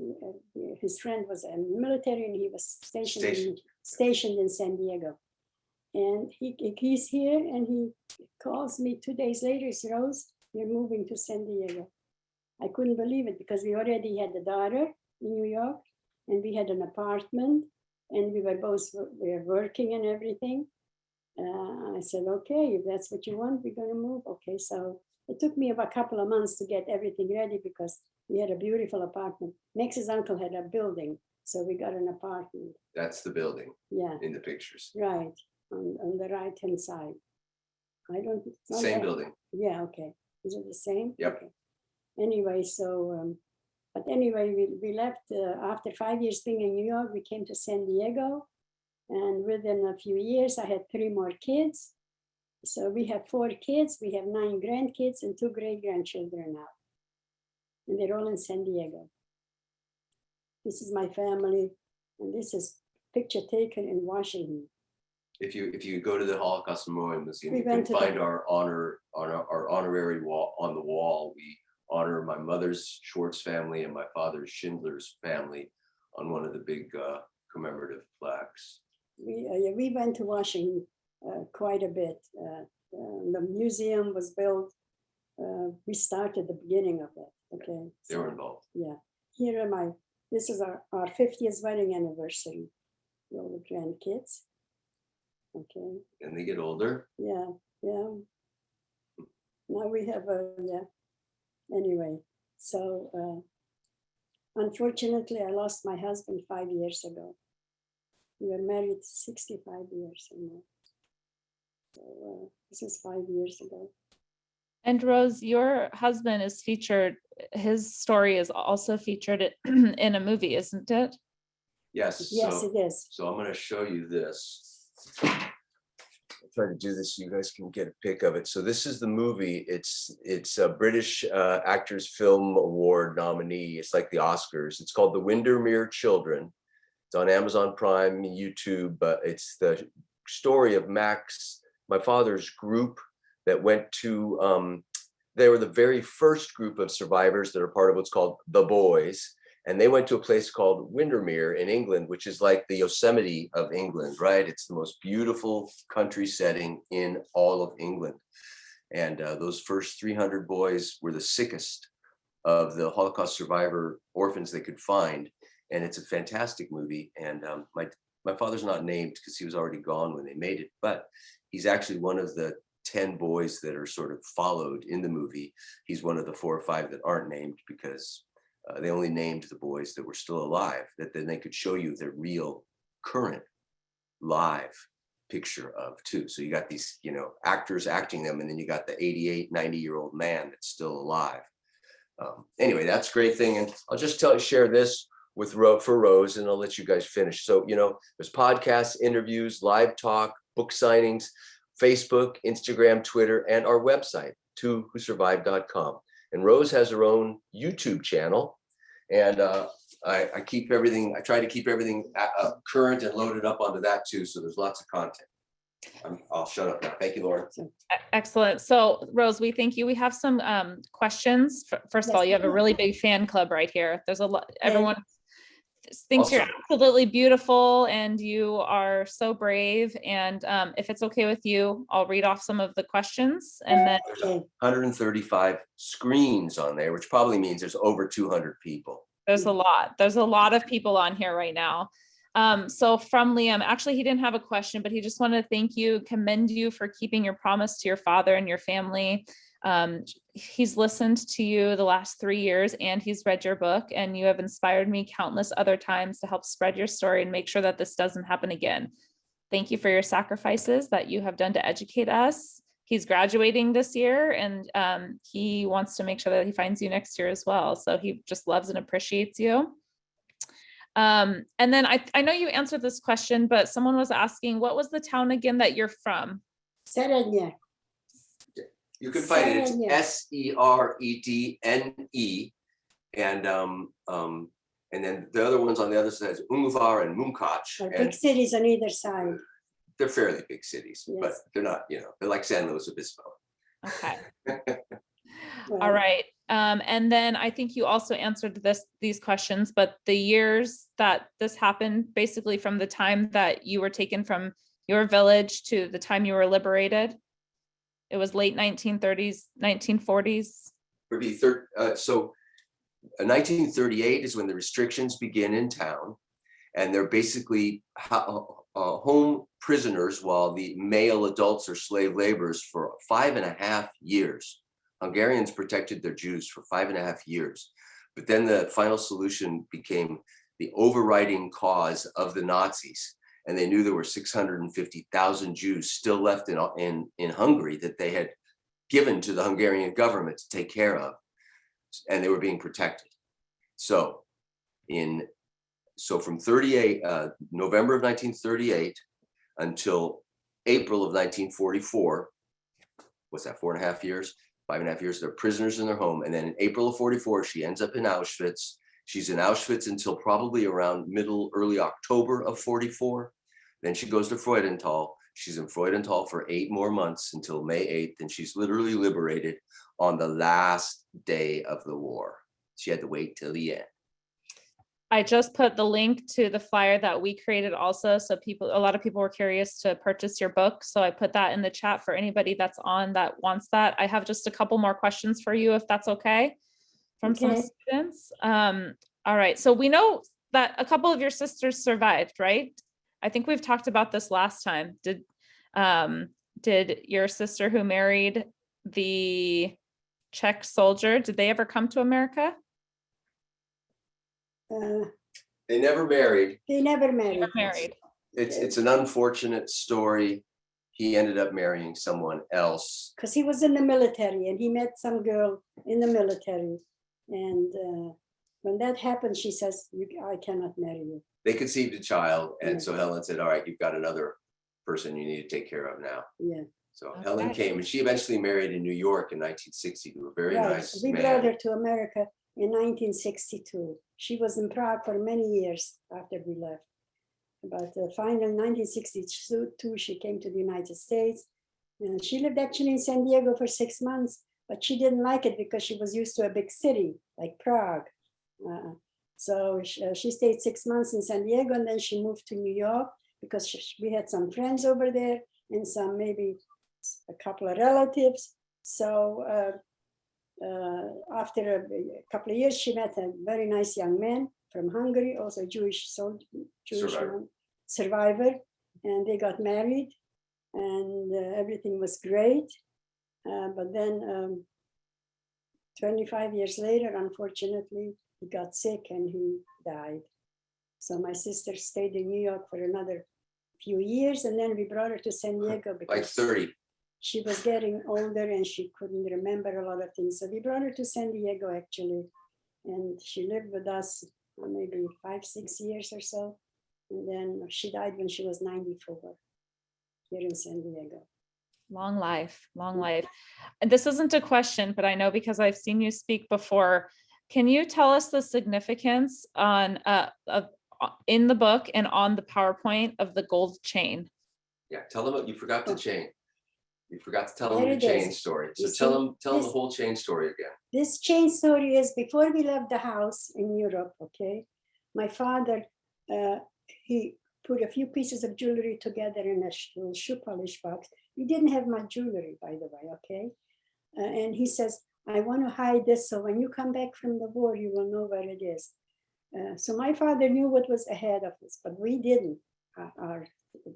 his friend was in the military and he was stationed in San Diego. And he's here and he calls me 2 days later, he said, Rose, you're moving to San Diego. I couldn't believe it because we already had a daughter in New York and we had an apartment and we were working and everything. I said, okay, if that's what you want, we're going to move. Okay, so it took me about a couple of months to get everything ready because we had a beautiful apartment. Max's uncle had a building, so we got an apartment. That's the building. Yeah. In the pictures. Right, on the right-hand side. I don't. Same building. Yeah, okay. Is it the same? Yep. Okay. Anyway, so, but anyway, we left after 5 years being in New York, we came to San Diego. And within a few years, I had 3 more kids. So we have 4 kids, we have 9 grandkids and 2 great-grandchildren now. And they're all in San Diego. This is my family, and this is a picture taken in Washington. If you go to the Holocaust Memorial Museum, you can went to find our honorary wall on the wall. We honor my mother's Schwartz family and my father's Schindler's family on one of the big commemorative plaques. We went to Washington quite a bit. The museum was built. We started the beginning of it. Okay. They were involved. Yeah. Here are this is our 50th wedding anniversary. All the grandkids. Okay. And they get older. Yeah. Yeah. Now we have yeah. Anyway, so unfortunately, I lost my husband 5 years ago. We were married 65 years and more. So this is 5 years ago. And Rose, your husband is featured, his story is also featured in a movie, isn't it? Yes. Yes, it is. So I'm going to show you this. I'll try to do this so you guys can get a pic of it. So this is the movie. It's a British Actors Film Award nominee. It's like the Oscars. It's called The Windermere Children. It's on Amazon Prime, YouTube. It's the story of Max, my father's group that went to, they were the very first group of survivors that are part of what's called The Boys. And they went to a place called Windermere in England, which is like the Yosemite of England, right? It's the most beautiful country setting in all of England. And those first 300 boys were the sickest of the Holocaust survivor orphans they could find. And it's a fantastic movie. And my father's not named because he was already gone when they made it, but he's actually one of the 10 boys that are sort of followed in the movie. He's one of the 4 or 5 that aren't named because they only named the boys that were still alive, that then they could show you their real current live picture of too. So you got these, actors acting them, and then you got the 88, 90-year-old man that's still alive. Anyway, that's a great thing. And I'll just share this for Rose, and I'll let you guys finish. So, there's podcasts, interviews, live talk, book signings, Facebook, Instagram, Twitter, and our website, whosurvived.com. And Rose has her own YouTube channel, and I try to keep everything current and loaded up onto that too. So there's lots of content. I'll shut up now. Thank you, Lauren. Excellent. So Rose, we thank you. We have some questions. First of all, Yes, you have a yeah. really big fan club right here. There's a lot, everyone thinks you're Also- absolutely beautiful and you are so brave. And if it's okay with you, I'll read off some of the questions and then Okay. 135 screens on there, which probably means there's over 200 people. there's a lot. There's a lot of people on here right now. So from Liam, actually, he didn't have a question, but he just wanted to thank you, commend you for keeping your promise to your father and your family. He's listened to you the last 3 years and he's read your book, and you have inspired me countless other times to help spread your story and make sure that this doesn't happen again. Thank you for your sacrifices that you have done to educate us. He's graduating this year, and he wants to make sure that he finds you next year as well. So he just loves and appreciates you. And then I know you answered this question, but someone was asking, what was the town again that you're from? Serenya. You can find it. Seredne. It's Seredne. And then the other ones on the other side is Ungvar and Mumkach. Big And cities on either side. they're fairly big cities, but Yes. they're not, they're like San Luis Obispo. Okay. Well, All right. And then I think you also answered these questions, but the years that this happened, basically from the time that you were taken from your village to the time you were liberated, it was late 1930s, 1940s. Would be 1938 is when the restrictions begin in town, and they're basically home prisoners while the male adults are slave laborers for 5.5 years. Hungarians protected their Jews for 5.5 years, but then the final solution became the overriding cause of the Nazis, and they knew there were 650,000 Jews still left in Hungary that they had given to the Hungarian government to take care of, and they were being protected. So from November of 1938 until April of 1944, what's that, 4.5 years? 5.5 years, they're prisoners in their home. And then in April of 44, she ends up in Auschwitz. She's in Auschwitz until probably around early October of 44. Then she goes to Freudenthal. She's in Freudenthal for 8 more months until May 8th. And she's literally liberated on the last day of the war. She had to wait till the end. I just put the link to the flyer that we created also. So a lot of people were curious to purchase your book. So I put that in the chat for anybody that's on that wants that. I have just a couple more questions for you, if that's okay, from some students. All right. So we know that a couple of your sisters survived, right? I think we've talked about this last time. Did your sister who married the Czech soldier, did they ever come to America? They never married. They never married. Never married. It's an unfortunate story. He ended up marrying someone else. Because he was in the military and he met some girl in the military. And when that happened, she says, I cannot marry you. They conceived a child. And Yeah. so Helen said, all right, you've got another person you need to take care of now. Yeah. So Okay. Helen came, and she eventually married in New York in 1960 to a very nice We man. brought her to America in 1962. She was in Prague for many years after we left. But finally, in 1962, she came to the United States. And she lived actually in San Diego for 6 months, but she didn't like it because she was used to a big city like Prague. So she stayed 6 months in San Diego, and then she moved to New York because we had some friends over there and maybe a couple of relatives. So after a couple of years, she met a very nice young man from Hungary, also Jewish survivor, and they got married, and everything was great. But then 25 years later, unfortunately, he got sick and he died. So my sister stayed in New York for another few years, and then we brought her to San Diego because Like 30. she was getting older and she couldn't remember a lot of things. So we brought her to San Diego actually, and she lived with us for maybe 5-6 years or so. And then she died when she was 94 here in San Diego. Long life, long life. And this isn't a question, but I know because I've seen you speak before. Can you tell us the significance in the book and on the PowerPoint of the gold chain? Yeah, tell them what you forgot the chain. You forgot to tell them There your it chain is. story. You So tell see, them the this- whole chain story again. This chain story is before we left the house in Europe, okay? My father, he put a few pieces of jewelry together in a little shoe polish box. We didn't have much jewelry, by the way, okay? And he says, I want to hide this so when you come back from the war, you will know where it is. So my father knew what was ahead of us, but we didn't, our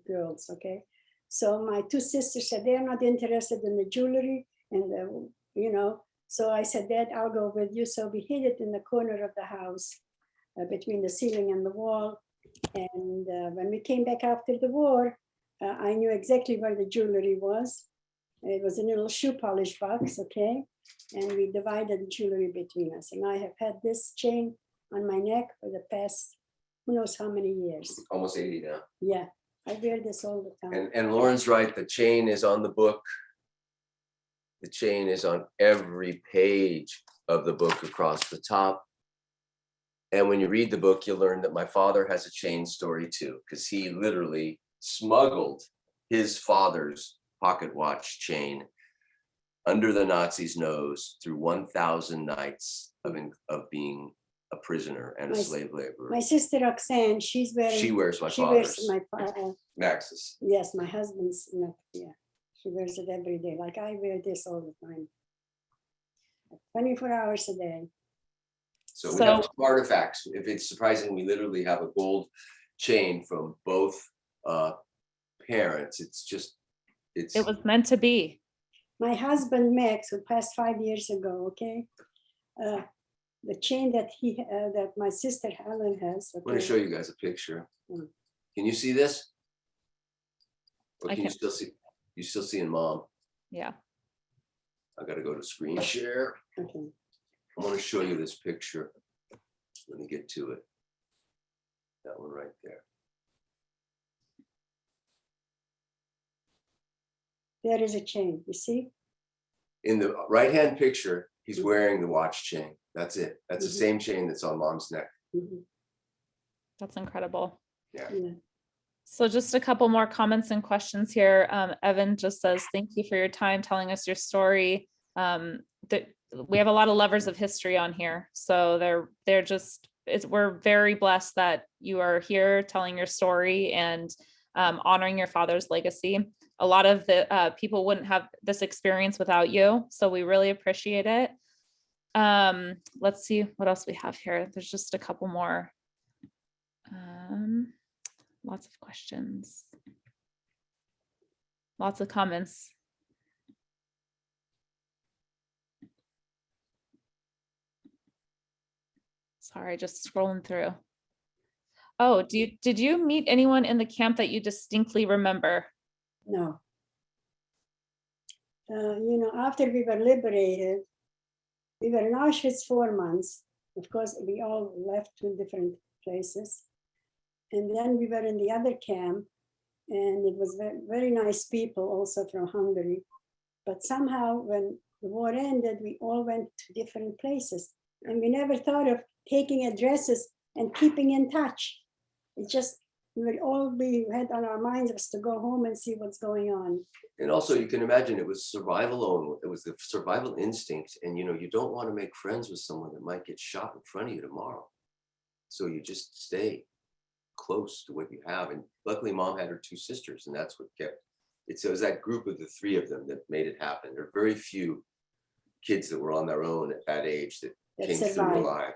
girls, okay? So my two sisters said they're not interested in the jewelry and the, you know, so I said, Dad, I'll go with you. So we hid it in the corner of the house between the ceiling and the wall. And when we came back after the war, I knew exactly where the jewelry was. It was a little shoe polish box, okay? And we divided the jewelry between us. And I have had this chain on my neck for the past, who knows how many years. Almost 80 now. Yeah, I wear this all the time. And Lauren's right, the chain is on the book. The chain is on every page of the book across the top. And when you read the book, you'll learn that my father has a chain story too, because he literally smuggled his father's pocket watch chain under the Nazis' nose through 1,000 nights of being a prisoner and a slave laborer. My sister Roxanne, she's wearing. She wears my she father's wears my Max's. Yes, my husband's. Yeah, she wears it every day. Like I wear this all the time, 24 hours a day. So we have two artifacts. If it's surprising, we literally have a gold chain from both parents. It was meant to be. My husband Max, who passed 5 years ago, okay, the chain that that my sister Helen has. Okay. I'm going to show you guys a picture. Mm. Can you see this? Or I can you can. still see? You still seeing Mom? Yeah. I got to go to screen share. Okay. I want to show you this picture. Let me get to it. That one right there. There is a chain, you see? In the right-hand picture, he's wearing the watch chain. That's it. That's the same chain that's on Mom's neck. That's incredible. Yeah. So just a couple more comments and questions here. Evan just says, thank you for your time telling us your story. We have a lot of lovers of history on here. So we're very blessed that you are here telling your story and honoring your father's legacy. A lot of the people wouldn't have this experience without you. So we really appreciate it. Let's see what else we have here. There's just a couple more. Lots of questions. Lots of comments. Sorry, just scrolling through. Oh, did you meet anyone in the camp that you distinctly remember? No. After we were liberated, we were in Auschwitz 4 months. Of course, we all left to different places. And then we were in the other camp, and it was very, very nice people also from Hungary. But somehow when the war ended, we all went to different places. And we never thought of taking addresses and keeping in touch. It just, we had on our minds was to go home and see what's going on. And also you can imagine it was survival only. It was the survival instinct. And you don't want to make friends with someone that might get shot in front of you tomorrow. So you just stay close to what you have. And luckily Mom had her 2 sisters, and that's what kept it. So it was that group of the 3 of them that made it happen. There are very few kids that were on their own at that age that came through alive.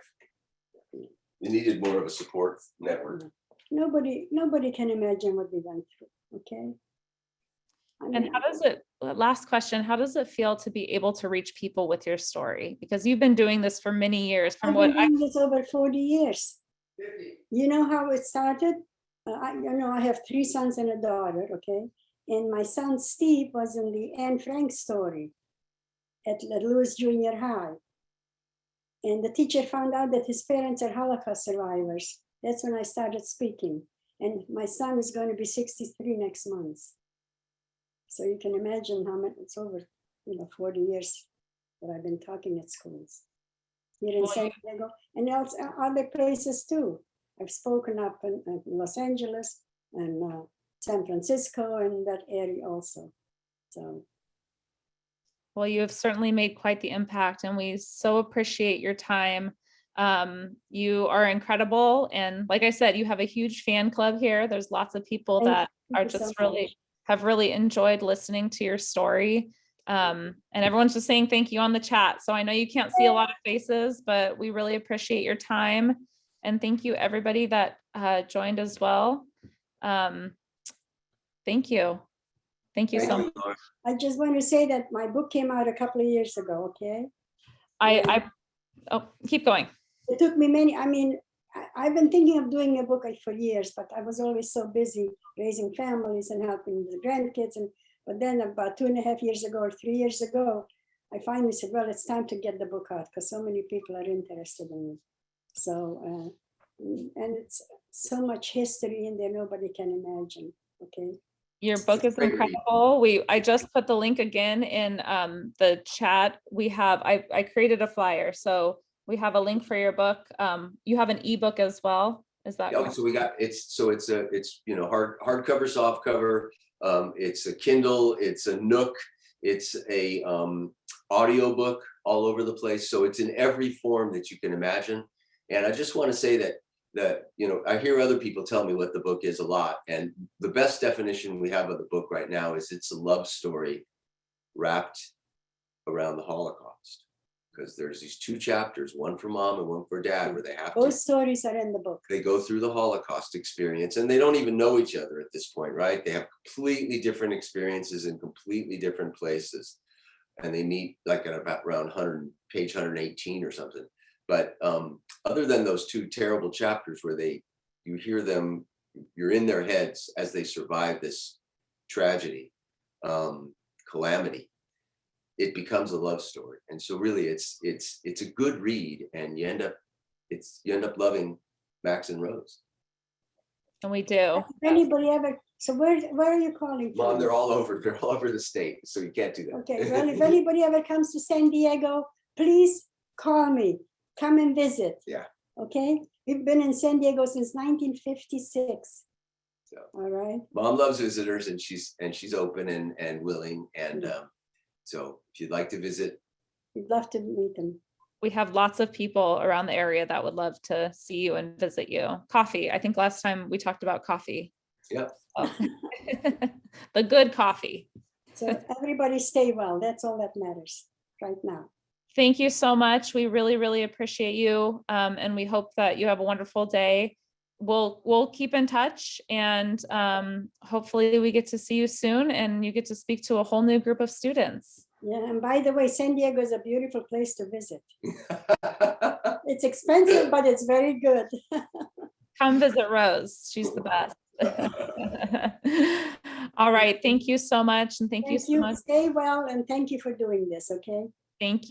You needed more of a support network. Nobody can imagine what we went through, okay? And how does it, last question, how does it feel to be able to reach people with your story? Because you've been doing this for many years. I've been doing this over 40 years. 50. You know how it started? I have 3 sons and a daughter, okay? And my son Steve was in the Anne Frank story at Lewis Junior High. And the teacher found out that his parents are Holocaust survivors. That's when I started speaking. And my son is going to be 63 next month. So you can imagine how much it's over, 40 years that I've been talking at schools here in San Diego and also other places too. I've spoken up in Los Angeles and San Francisco and that area also. So Well, you have certainly made quite the impact, and we so appreciate your time. You are incredible. And like I said, you have a huge fan club here. There's lots of people that are you so just much. really have really enjoyed listening to your story. And everyone's just saying thank you on the chat. So I know you can't see a lot of faces, but we really appreciate your time. And thank you everybody that joined as well. Thank you. Thank you so much. I just want to say that my book came out a couple of years ago, okay? Oh, keep going. It took me many, I mean, I've been thinking of doing a book for years, but I was always so busy raising families and helping the grandkids. But then about 2.5 years ago or 3 years ago, I finally said, well, it's time to get the book out because so many people are interested in it. So, and it's so much history in there, nobody can imagine, okay? Your book is incredible. I just put the link again in the chat. I created a flyer, so we have a link for your book. You have an ebook as well. Is that? Yeah, so it's hardcover, softcover. It's a Kindle, it's a Nook, it's a audio book all over the place. So it's in every form that you can imagine. And I just want to say that I hear other people tell me what the book is a lot. And the best definition we have of the book right now is it's a love story wrapped around the Holocaust. Because there's these 2 chapters, one for mom and one for dad, where they have Both stories are in the book. They go through the Holocaust experience, and they don't even know each other at this point, right? They have completely different experiences in completely different places. And they meet like at about around page 118 or something. But other than those 2 terrible chapters where you hear them, you're in their heads as they survive this tragedy, calamity, it becomes a love story. And so really it's a good read, and you end up loving Max and Rose. And we do. If anybody ever, so where are you calling from? Mom, they're all over the state, so you can't do that. Okay, well, if anybody ever comes to San Diego, please call me. Come and visit. Yeah. Okay, we've been in San Diego since 1956. So, all right. Mom loves visitors, and she's open and willing. And so if you'd like to visit, we'd love to meet them. We have lots of people around the area that would love to see you and visit you. Coffee. I think last time we talked about coffee. Yep. Oh. The good coffee. So everybody stay well. That's all that matters right now. Thank you so much. We really, really appreciate you. And we hope that you have a wonderful day. We'll keep in touch, and hopefully we get to see you soon and you get to speak to a whole new group of students. Yeah, and by the way, San Diego is a beautiful place to visit. It's expensive, but it's very good. Come visit Rose. She's the best. All right. Thank you so much. And thank you so much. Stay well, and thank you for doing this, okay? Thank you.